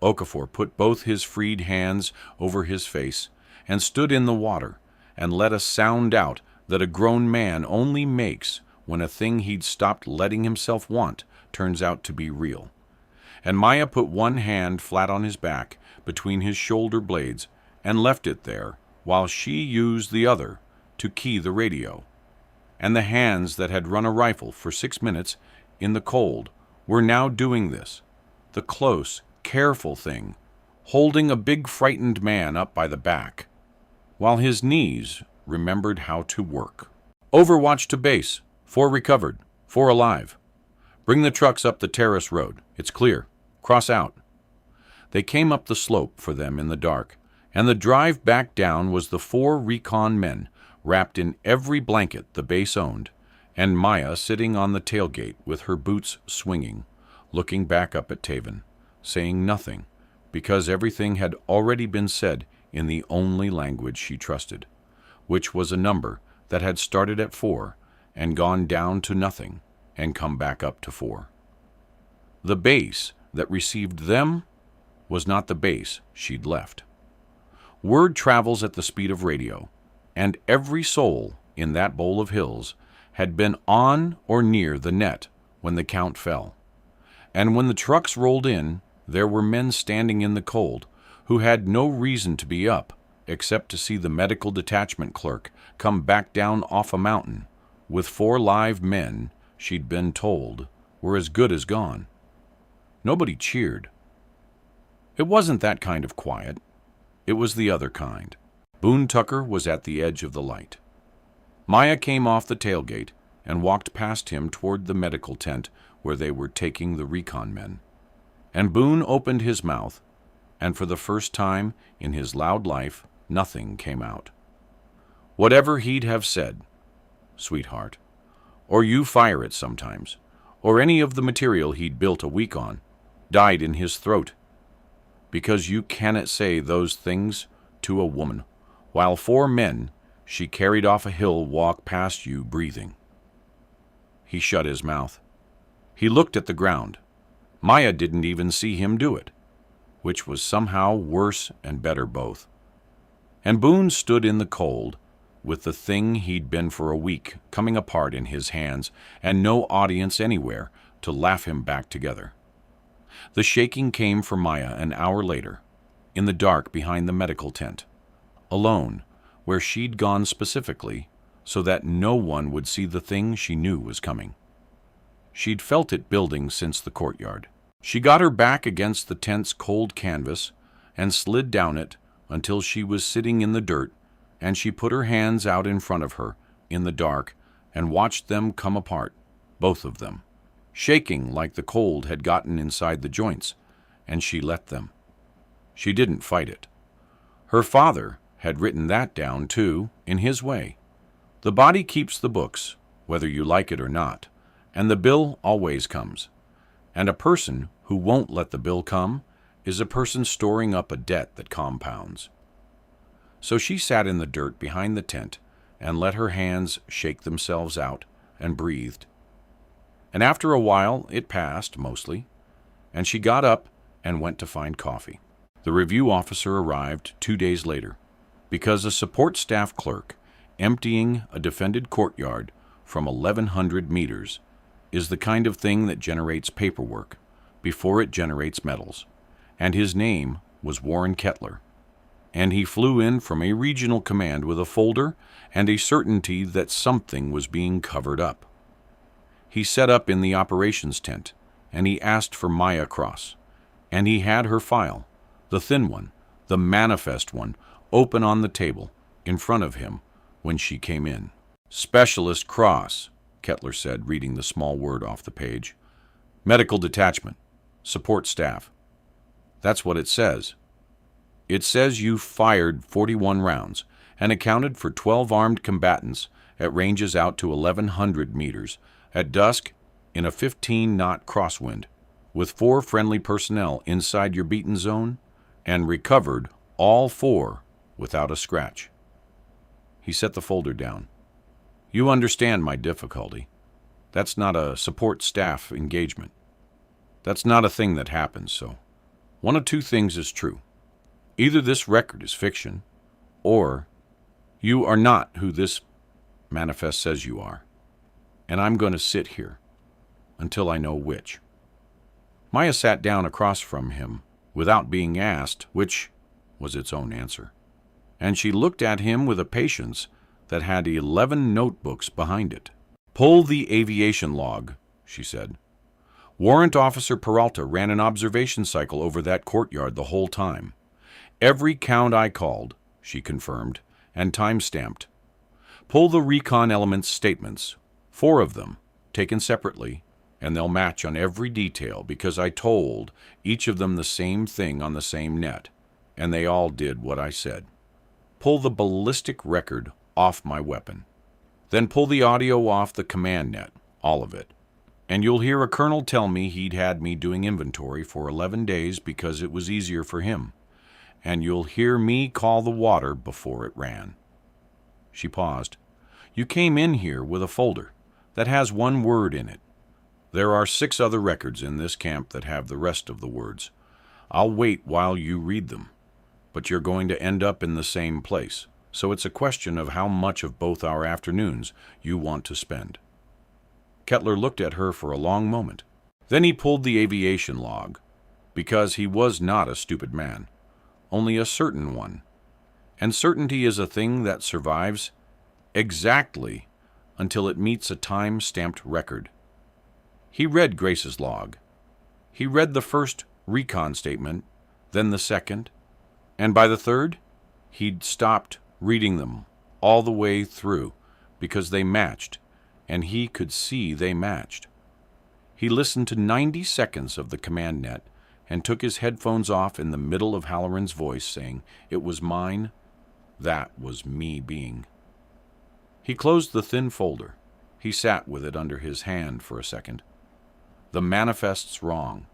Okafor put both his freed hands over his face and stood in the water and let a sound out that a grown man only makes when a thing he'd stopped letting himself want turns out to be real. And Maya put one hand flat on his back between his shoulder blades and left it there while she used the other to key the radio. And the hands that had run a rifle for 6 minutes in the cold were now doing this, the close, careful thing, holding a big frightened man up by the back, while his knees remembered how to work. "Overwatch to base. 4 recovered, 4 alive. Bring the trucks up the terrace road. It's clear. Cross out." They came up the slope for them in the dark, and the drive back down was the 4 recon men, wrapped in every blanket the base owned, and Maya sitting on the tailgate with her boots swinging, looking back up at Taven, saying nothing, because everything had already been said in the only language she trusted, which was a number that had started at 4 and gone down to nothing and come back up to 4. The base that received them was not the base she'd left. Word travels at the speed of radio, and every soul in that bowl of hills had been on or near the net when the count fell. And when the trucks rolled in, there were men standing in the cold who had no reason to be up except to see the medical detachment clerk come back down off a mountain with 4 live men she'd been told were as good as gone. Nobody cheered. It wasn't that kind of quiet. It was the other kind. Boone Tucker was at the edge of the light. Maya came off the tailgate and walked past him toward the medical tent where they were taking the recon men. And Boone opened his mouth, and for the first time in his loud life, nothing came out. Whatever he'd have said, sweetheart, or you fire it sometimes, or any of the material he'd built a week on, died in his throat. Because you cannot say those things to a woman, while 4 men she carried off a hill walk past you breathing. He shut his mouth. He looked at the ground. Maya didn't even see him do it, which was somehow worse and better both. And Boone stood in the cold, with the thing he'd been for a week coming apart in his hands and no audience anywhere to laugh him back together. The shaking came for Maya an hour later, in the dark behind the medical tent, alone, where she'd gone specifically so that no one would see the thing she knew was coming. She'd felt it building since the courtyard. She got her back against the tent's cold canvas and slid down it until she was sitting in the dirt, and she put her hands out in front of her in the dark and watched them come apart, both of them, shaking like the cold had gotten inside the joints, and she let them. She didn't fight it. Her father had written that down, too, in his way. The body keeps the books, whether you like it or not, and the bill always comes. And a person who won't let the bill come is a person storing up a debt that compounds. So she sat in the dirt behind the tent and let her hands shake themselves out and breathed. And after a while it passed, mostly, and she got up and went to find coffee. The review officer arrived 2 days later, because a support staff clerk emptying a defended courtyard from 1,100 meters is the kind of thing that generates paperwork before it generates medals, and his name was Warren Kettler, and he flew in from a regional command with a folder and a certainty that something was being covered up. He set up in the operations tent, and he asked for Maya Cross, and he had her file, the thin one, the manifest one, open on the table in front of him when she came in. Specialist Cross, Kettler said, reading the small word off the page. Medical detachment, support staff. That's what it says. It says you fired 41 rounds and accounted for 12 armed combatants at ranges out to 1,100 meters at dusk in a 15-knot crosswind, with 4 friendly personnel inside your beaten zone, and recovered all 4 without a scratch. He set the folder down. You understand my difficulty. That's not a support staff engagement. That's not a thing that happens, so one of 2 things is true. Either this record is fiction, or you are not who this manifest says you are, and I'm going to sit here until I know which. Maya sat down across from him without being asked, which was its own answer, and she looked at him with a patience that had 11 notebooks behind it. Pull the aviation log, she said. Warrant Officer Peralta ran an observation cycle over that courtyard the whole time. Every count I called, she confirmed, and time-stamped. Pull the recon element's statements, 4 of them, taken separately, and they'll match on every detail because I told each of them the same thing on the same net, and they all did what I said. Pull the ballistic record off my weapon. Then pull the audio off the command net, all of it. And you'll hear a colonel tell me he'd had me doing inventory for 11 days because it was easier for him. And you'll hear me call the water before it ran. She paused. You came in here with a folder that has 1 word in it. There are 6 other records in this camp that have the rest of the words. I'll wait while you read them, but you're going to end up in the same place, so it's a question of how much of both our afternoons you want to spend. Kettler looked at her for a long moment. Then he pulled the aviation log, because he was not a stupid man, only a certain one. And certainty is a thing that survives exactly until it meets a time-stamped record. He read Grace's log. He read the first recon statement, then the second, and by the third, he'd stopped reading them all the way through because they matched, and he could see they matched. He listened to 90 seconds of the command net and took his headphones off in the middle of Halloran's voice, saying, "It was mine. That was me being." He closed the thin folder. He sat with it under his hand for a second. "The manifest's wrong,"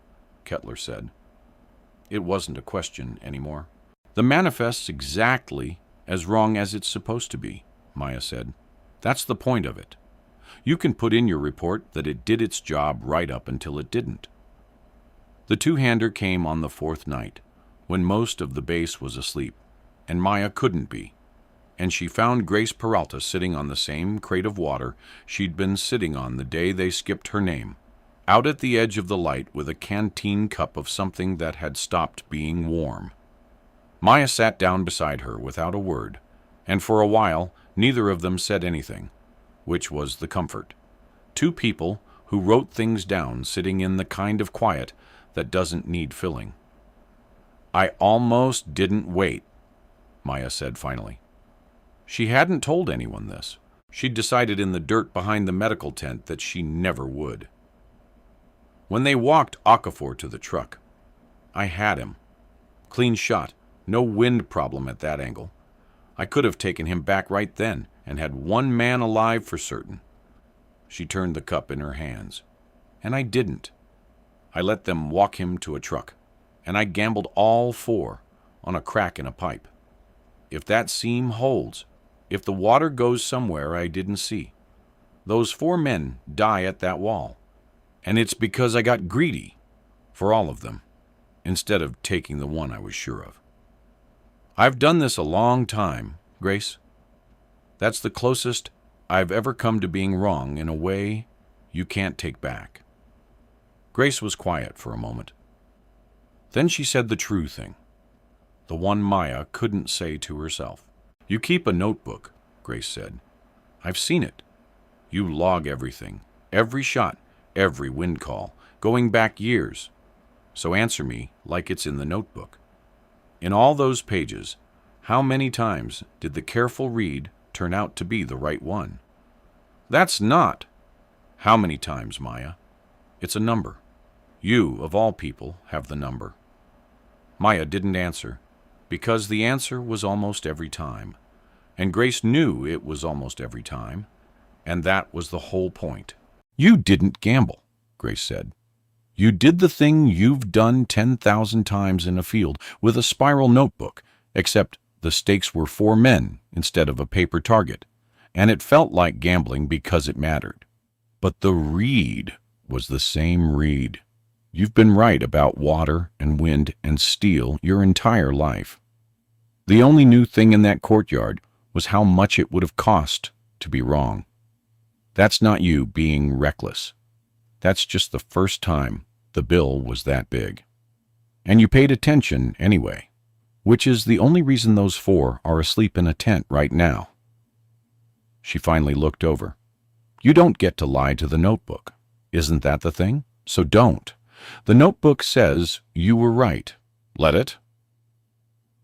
Kettler said. It wasn't a question anymore. "The manifest's exactly as wrong as it's supposed to be," Maya said. "That's the point of it. You can put in your report that it did its job right up until it didn't." The two-hander came on the fourth night, when most of the base was asleep, and Maya couldn't be, and she found Grace Peralta sitting on the same crate of water she'd been sitting on the day they skipped her name, out at the edge of the light with a canteen cup of something that had stopped being warm. Maya sat down beside her without a word, and for a while neither of them said anything, which was the comfort. Two people who wrote things down sitting in the kind of quiet that doesn't need filling. "I almost didn't wait," Maya said finally. She hadn't told anyone this. She'd decided in the dirt behind the medical tent that she never would. When they walked Okafor to the truck, "I had him. Clean shot. No wind problem at that angle. I could have taken him back right then and had one man alive for certain." She turned the cup in her hands. "And I didn't. I let them walk him to a truck, and I gambled all four on a crack in a pipe. If that seam holds, if the water goes somewhere I didn't see, those four men die at that wall. And it's because I got greedy for all of them, instead of taking the one I was sure of. I've done this a long time, Grace. That's the closest I've ever come to being wrong in a way you can't take back." Grace was quiet for a moment. Then she said the true thing, the one Maya couldn't say to herself. "You keep a notebook," Grace said. "I've seen it. You log everything, every shot, every wind call, going back years. So answer me like it's in the notebook. In all those pages, how many times did the careful read turn out to be the right one?" "That's not how many times, Maya. It's a number. You, of all people, have the number." Maya didn't answer, because the answer was almost every time, and Grace knew it was almost every time, and that was the whole point. "You didn't gamble," Grace said. "You did the thing you've done 10,000 times in a field with a spiral notebook, except the stakes were 4 men instead of a paper target, and it felt like gambling because it mattered. But the read was the same read. You've been right about water and wind and steel your entire life. The only new thing in that courtyard was how much it would have cost to be wrong. That's not you being reckless. That's just the first time the bill was that big. And you paid attention anyway, which is the only reason those 4 are asleep in a tent right now." She finally looked over. "You don't get to lie to the notebook. Isn't that the thing? So don't. The notebook says you were right. Let it."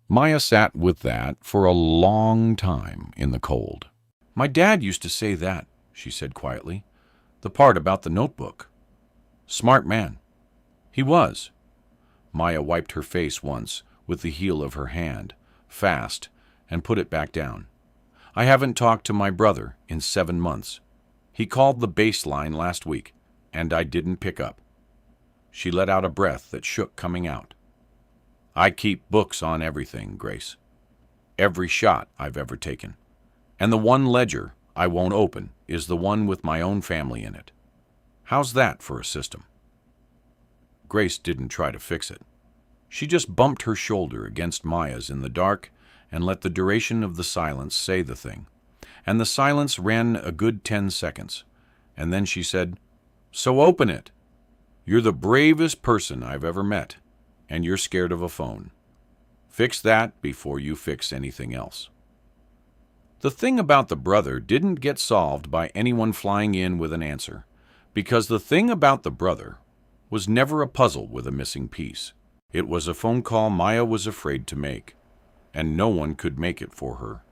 Maya sat with that for a long time in the cold. "My dad used to say that," she said quietly. "The part about the notebook. Smart man. He was." Maya wiped her face once with the heel of her hand, fast, and put it back down. "I haven't talked to my brother in 7 months. He called the baseline last week, and I didn't pick up." She let out a breath that shook coming out. "I keep books on everything, Grace. Every shot I've ever taken. And the one ledger I won't open is the one with my own family in it. How's that for a system?" Grace didn't try to fix it. She just bumped her shoulder against Maya's in the dark and let the duration of the silence say the thing. And the silence ran a good 10 seconds. And then she said, "So open it. You're the bravest person I've ever met, and you're scared of a phone. Fix that before you fix anything else. The thing about the brother didn't get solved by anyone flying in with an answer, because the thing about the brother was never a puzzle with a missing piece. It was a phone call Maya was afraid to make, and no one could make it for her,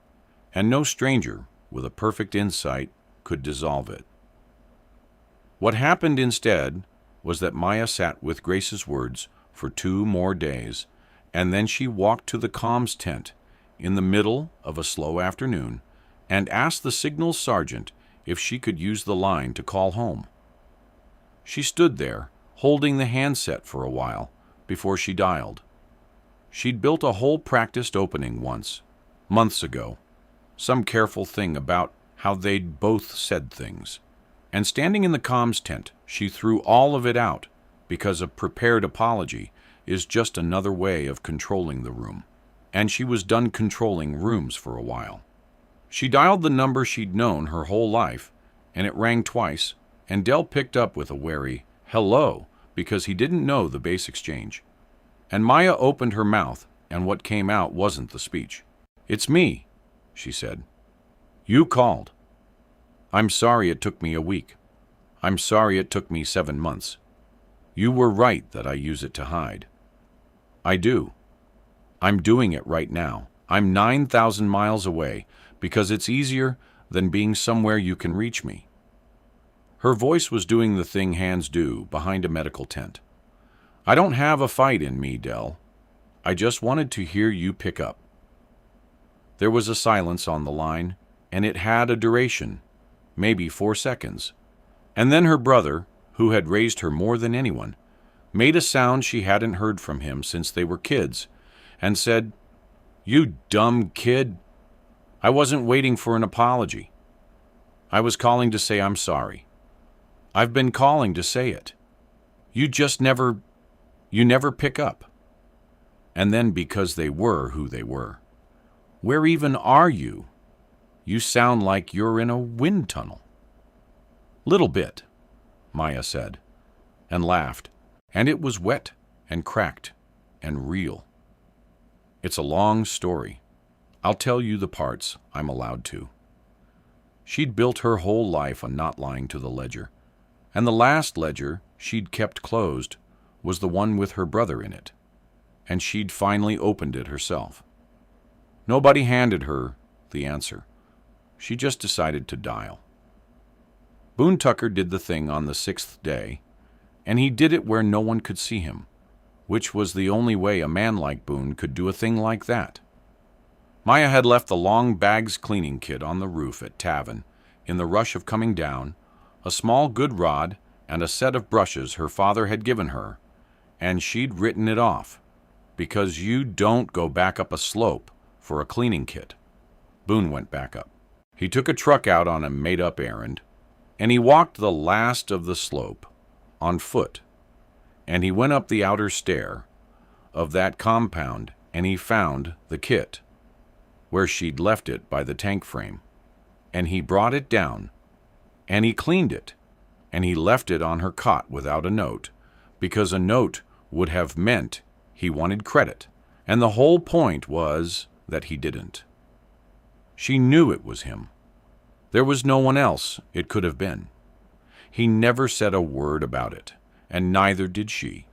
and no stranger with a perfect insight could dissolve it. What happened instead was that Maya sat with Grace's words for 2 more days, and then she walked to the comms tent in the middle of a slow afternoon and asked the signal sergeant if she could use the line to call home. She stood there, holding the handset for a while before she dialed. She'd built a whole practiced opening once, months ago, some careful thing about how they'd both said things. And standing in the comms tent, she threw all of it out because a prepared apology is just another way of controlling the room. And she was done controlling rooms for a while. She dialed the number she'd known her whole life, and it rang twice, and Dell picked up with a wary hello because he didn't know the base exchange. And Maya opened her mouth, and what came out wasn't the speech. "It's me," she said. "You called. I'm sorry it took me a week. I'm sorry it took me 7 months. You were right that I use it to hide. I do. I'm doing it right now. I'm 9,000 miles away because it's easier than being somewhere you can reach me." Her voice was doing the thing hands do behind a medical tent. "I don't have a fight in me, Dell. I just wanted to hear you pick up." There was a silence on the line, and it had a duration, maybe 4 seconds. And then her brother, who had raised her more than anyone, made a sound she hadn't heard from him since they were kids, and said, "You dumb kid. I wasn't waiting for an apology. I was calling to say I'm sorry. I've been calling to say it. You never pick up." And then because they were who they were, "Where even are you? You sound like you're in a wind tunnel." "Little bit," Maya said, and laughed, and it was wet and cracked and real. It's a long story. I'll tell you the parts I'm allowed to. She'd built her whole life on not lying to the ledger, and the last ledger she'd kept closed was the one with her brother in it, and she'd finally opened it herself. Nobody handed her the answer. She just decided to dial. Boone Tucker did the thing on the 6th day, and he did it where no one could see him, which was the only way a man like Boone could do a thing like that. Maya had left the long bags cleaning kit on the roof at Tavin in the rush of coming down, a small good rod and a set of brushes her father had given her, and she'd written it off, because you don't go back up a slope for a cleaning kit. Boone went back up. He took a truck out on a made-up errand, and he walked the last of the slope on foot, and he went up the outer stair of that compound, and he found the kit where she'd left it by the tank frame, and he brought it down, and he cleaned it, and he left it on her cot without a note, because a note would have meant he wanted credit, and the whole point was that he didn't. She knew it was him. There was no one else it could have been. He never said a word about it, and neither did she,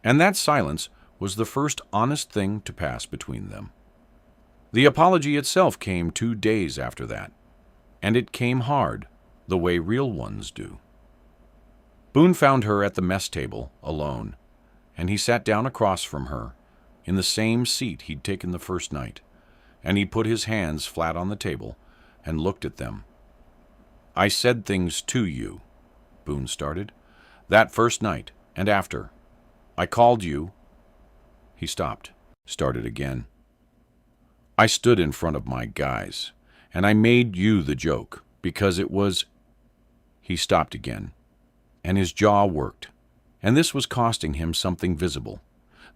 and that silence was the first honest thing to pass between them. The apology itself came 2 days after that, and it came hard, the way real ones do. Boone found her at the mess table, alone, and he sat down across from her, in the same seat he'd taken the first night, and he put his hands flat on the table and looked at them. "I said things to you," Boone started, "that first night and after. I called you." He stopped, started again. "I stood in front of my guys, and I made you the joke, because it was—" He stopped again, and his jaw worked, and this was costing him something visible.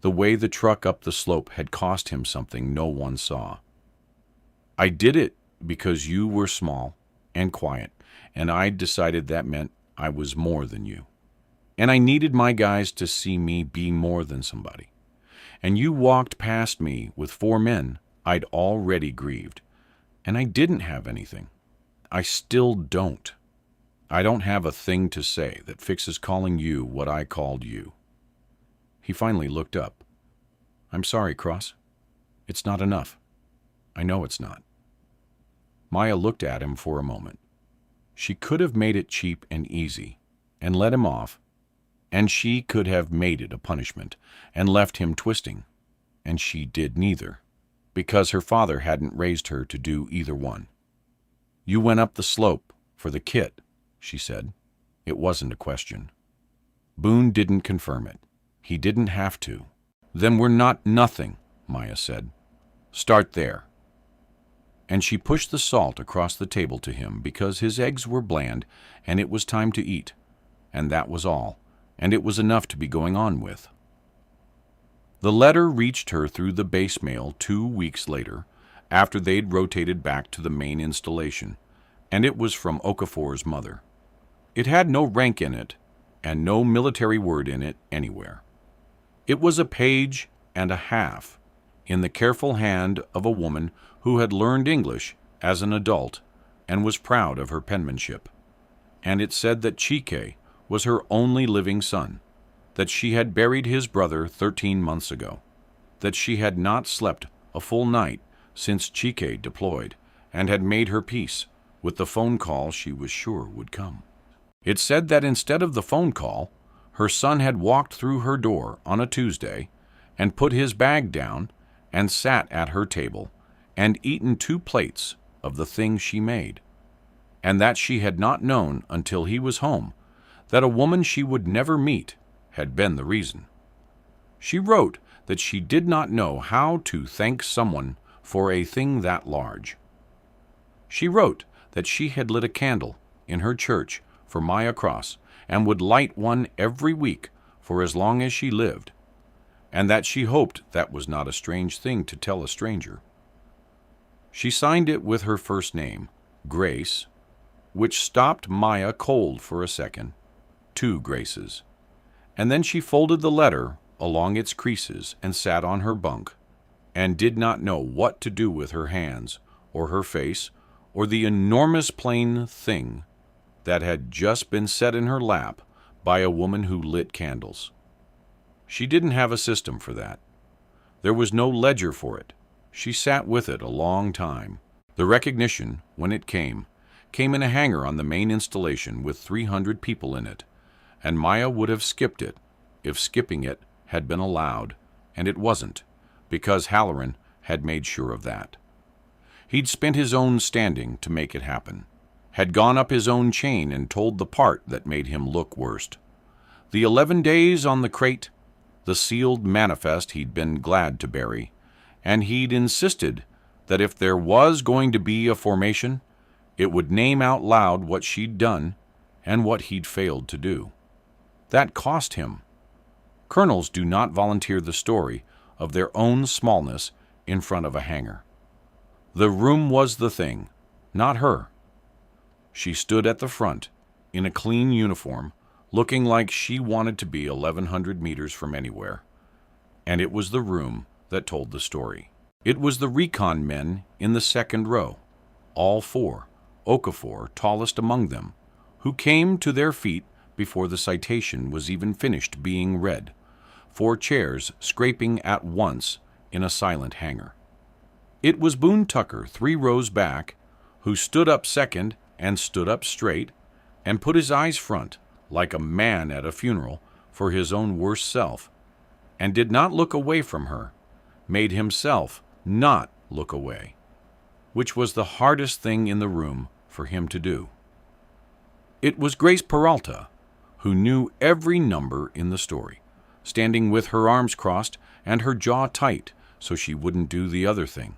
The way the truck up the slope had cost him something no one saw. "I did it because you were small and quiet, and I decided that meant I was more than you. And I needed my guys to see me be more than somebody. and you walked past me with 4 men, I'd already grieved. And I didn't have anything. I still don't. I don't have a thing to say that fixes calling you what I called you." He finally looked up. "I'm sorry, Cross. It's not enough. I know it's not." Maya looked at him for a moment. She could have made it cheap and easy and let him off, and she could have made it a punishment and left him twisting, and she did neither, because her father hadn't raised her to do either one. "You went up the slope for the kit," she said. It wasn't a question. Boone didn't confirm it. He didn't have to. "Then we're not nothing," Maya said. "Start there." And she pushed the salt across the table to him because his eggs were bland and it was time to eat. And that was all, and it was enough to be going on with. The letter reached her through the base mail 2 weeks later, after they'd rotated back to the main installation, and it was from Okafor's mother. It had no rank in it, and no military word in it anywhere. It was a page and a half, in the careful hand of a woman who had learned English as an adult and was proud of her penmanship. And it said that Chike was her only living son, that she had buried his brother 13 months ago, that she had not slept a full night since Chike deployed, and had made her peace with the phone call she was sure would come. It said that instead of the phone call, her son had walked through her door on a Tuesday and put his bag down and sat at her table and eaten 2 plates of the thing she made, and that she had not known until he was home that a woman she would never meet had been the reason. She wrote that she did not know how to thank someone for a thing that large. She wrote that she had lit a candle in her church for Maya Cross and would light one every week for as long as she lived, and that she hoped that was not a strange thing to tell a stranger. She signed it with her first name, Grace, which stopped Maya cold for a second. 2 Graces. And then she folded the letter along its creases and sat on her bunk, and did not know what to do with her hands, or her face, or the enormous plain thing that had just been set in her lap by a woman who lit candles. She didn't have a system for that. There was no ledger for it. She sat with it a long time. The recognition, when it came in a hangar on the main installation with 300 people in it, and Maya would have skipped it if skipping it had been allowed, and it wasn't, because Halloran had made sure of that. He'd spent his own standing to make it happen, had gone up his own chain and told the part that made him look worst. The 11 days on the crate, the sealed manifest he'd been glad to bury, and he'd insisted that if there was going to be a formation, it would name out loud what she'd done and what he'd failed to do. That cost him. Colonels do not volunteer the story of their own smallness in front of a hangar. The room was the thing, not her. She stood at the front, in a clean uniform, looking like she wanted to be 1,100 meters from anywhere. And it was the room that told the story. It was the recon men in the second row, all 4, Okafor tallest among them, who came to their feet before the citation was even finished being read, 4 chairs scraping at once in a silent hangar. It was Boone Tucker, 3 rows back, who stood up second and stood up straight and put his eyes front like a man at a funeral for his own worst self, and did not look away from her, made himself not look away, which was the hardest thing in the room for him to do. It was Grace Peralta, who knew every number in the story, standing with her arms crossed and her jaw tight so she wouldn't do the other thing.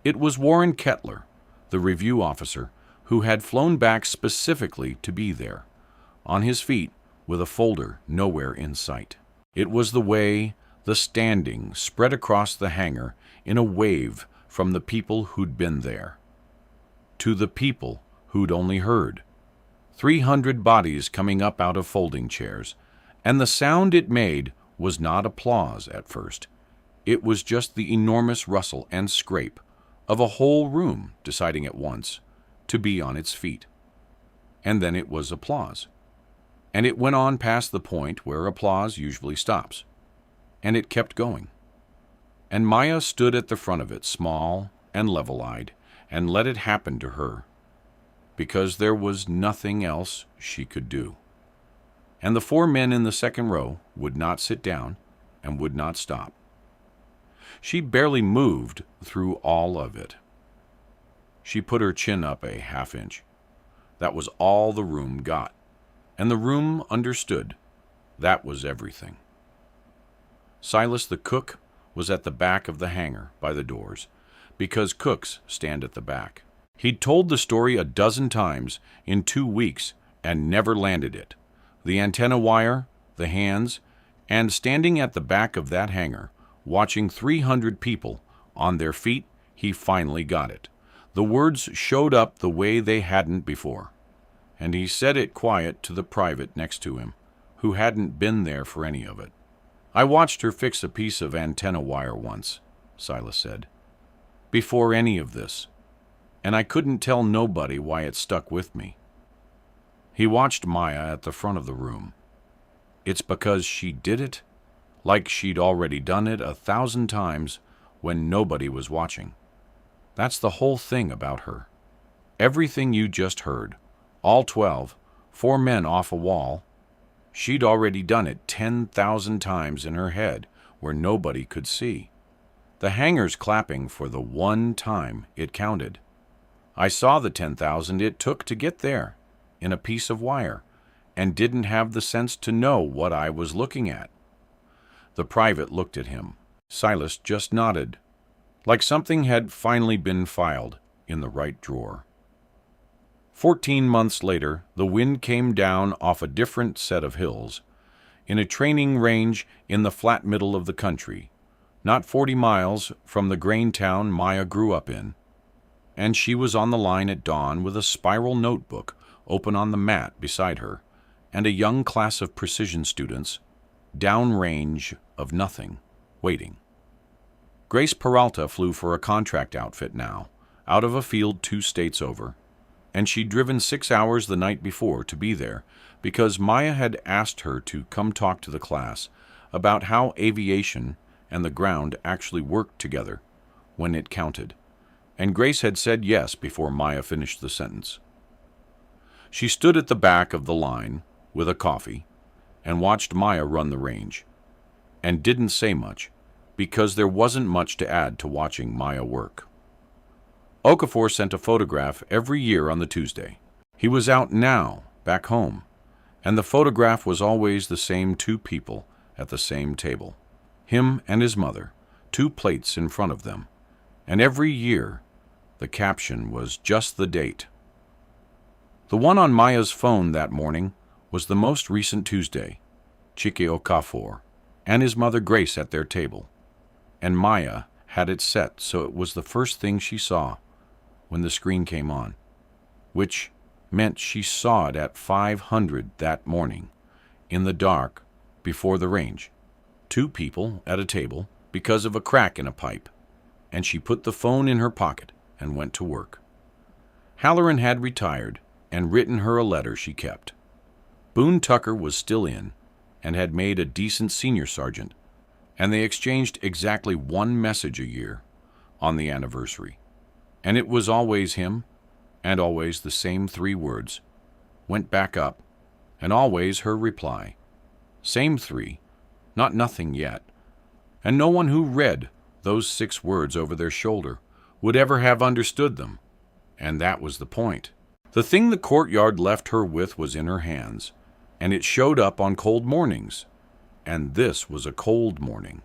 It was Warren Kettler, the review officer, who had flown back specifically to be there, on his feet with a folder nowhere in sight. It was the way the standing spread across the hangar in a wave from the people who'd been there to the people who'd only heard. 300 bodies coming up out of folding chairs, and the sound it made was not applause at first. It was just the enormous rustle and scrape of a whole room deciding at once to be on its feet. And then it was applause. And it went on past the point where applause usually stops. And it kept going. And Maya stood at the front of it, small and level-eyed, and let it happen to her, because there was nothing else she could do. And the 4 men in the second row would not sit down and would not stop. She barely moved through all of it. She put her chin up a half-inch. That was all the room got, and the room understood. That was everything. Silas the cook was at the back of the hangar by the doors, because cooks stand at the back. He'd told the story a dozen times in 2 weeks and never landed it. The antenna wire, the hands, and standing at the back of that hangar, watching 300 people on their feet, he finally got it. The words showed up the way they hadn't before, and he said it quiet to the private next to him, who hadn't been there for any of it. "I watched her fix a piece of antenna wire once," Silas said, "before any of this, and I couldn't tell nobody why it stuck with me." He watched Maya at the front of the room. It's because she did it like she'd already done it 1,000 times when nobody was watching. That's the whole thing about her. Everything you just heard, all 12, 4 men off a wall, she'd already done it 10,000 times in her head where nobody could see. The hangar's clapping for the one time it counted. I saw the 10,000 it took to get there in a piece of wire and didn't have the sense to know what I was looking at. The private looked at him. Silas just nodded, like something had finally been filed in the right drawer. 14 months later, the wind came down off a different set of hills, in a training range in the flat middle of the country, not 40 miles from the grain town Maya grew up in. And she was on the line at dawn with a spiral notebook open on the mat beside her, and a young class of precision students, downrange of nothing, waiting. Grace Peralta flew for a contract outfit now, out of a field 2 states over, and she'd driven 6 hours the night before to be there because Maya had asked her to come talk to the class about how aviation and the ground actually worked together when it counted, and Grace had said yes before Maya finished the sentence. She stood at the back of the line with a coffee and watched Maya run the range, and didn't say much because there wasn't much to add to watching Maya work. Okafor sent a photograph every year on the Tuesday. He was out now, back home, and the photograph was always the same 2 people at the same table, him and his mother, 2 plates in front of them, and every year the caption was just the date. The one on Maya's phone that morning was the most recent Tuesday, Chike Okafor and his mother Grace at their table, and Maya had it set so it was the first thing she saw when the screen came on, which meant she saw it at 500 that morning, in the dark, before the range. 2 people at a table because of a crack in a pipe, and she put the phone in her pocket and went to work. Halloran had retired and written her a letter she kept. Boone Tucker was still in and had made a decent senior sergeant, and they exchanged exactly 1 message a year on the anniversary. And it was always him, and always the same 3 words, "Went back up," and always her reply. Same 3, not nothing yet, and no one who read those 6 words over their shoulder would ever have understood them, and that was the point. The thing the courtyard left her with was in her hands, and it showed up on cold mornings, and this was a cold morning.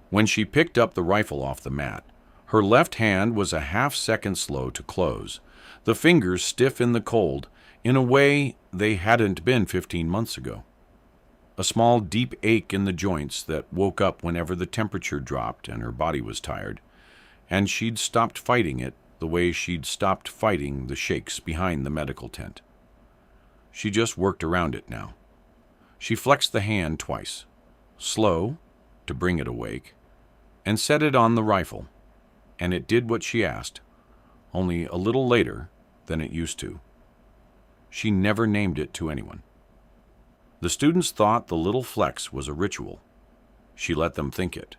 When she picked up the rifle off the mat, her left hand was a half-second slow to close, the fingers stiff in the cold in a way they hadn't been 15 months ago. A small deep ache in the joints that woke up whenever the temperature dropped and her body was tired, and she'd stopped fighting it the way she'd stopped fighting the shakes behind the medical tent. She just worked around it now. She flexed the hand twice, slow, to bring it awake, and set it on the rifle, and it did what she asked, only a little later than it used to. She never named it to anyone. The students thought the little flex was a ritual. She let them think it.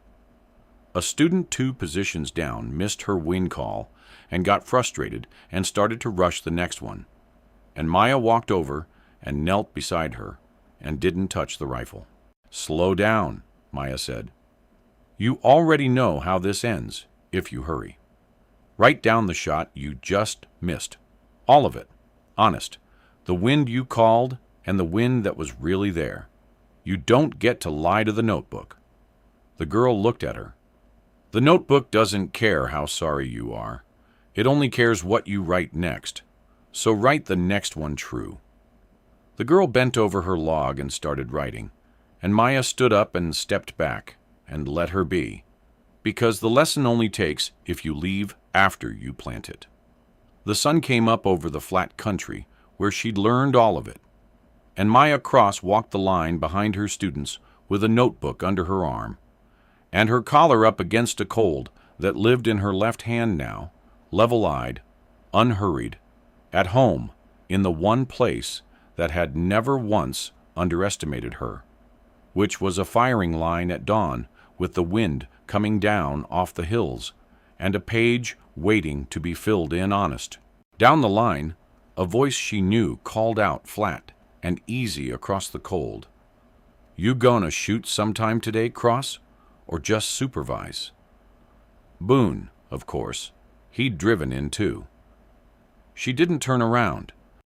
A student 2 positions down missed her win call and got frustrated and started to rush the next one, and Maya walked over and knelt beside her and didn't touch the rifle. "Slow down," Maya said. "You already know how this ends if you hurry. Write down the shot you just missed. All of it. Honest. The wind you called and the wind that was really there. You don't get to lie to the notebook." The girl looked at her. "The notebook doesn't care how sorry you are. It only cares what you write next. So write the next one true." The girl bent over her log and started writing, and Maya stood up and stepped back and let her be, because the lesson only takes if you leave after you plant it. The sun came up over the flat country where she'd learned all of it, and Maya Cross walked the line behind her students with a notebook under her arm, and her collar up against a cold that lived in her left hand now, level-eyed, unhurried, at home in the one place that had never once underestimated her, which was a firing line at dawn with the wind coming down off the hills and a page waiting to be filled in honest. Down the line, a voice she knew called out flat and easy across the cold, "You gonna shoot sometime today, Cross, or just supervise?" Boone, of course. He'd driven in too. She didn't turn around.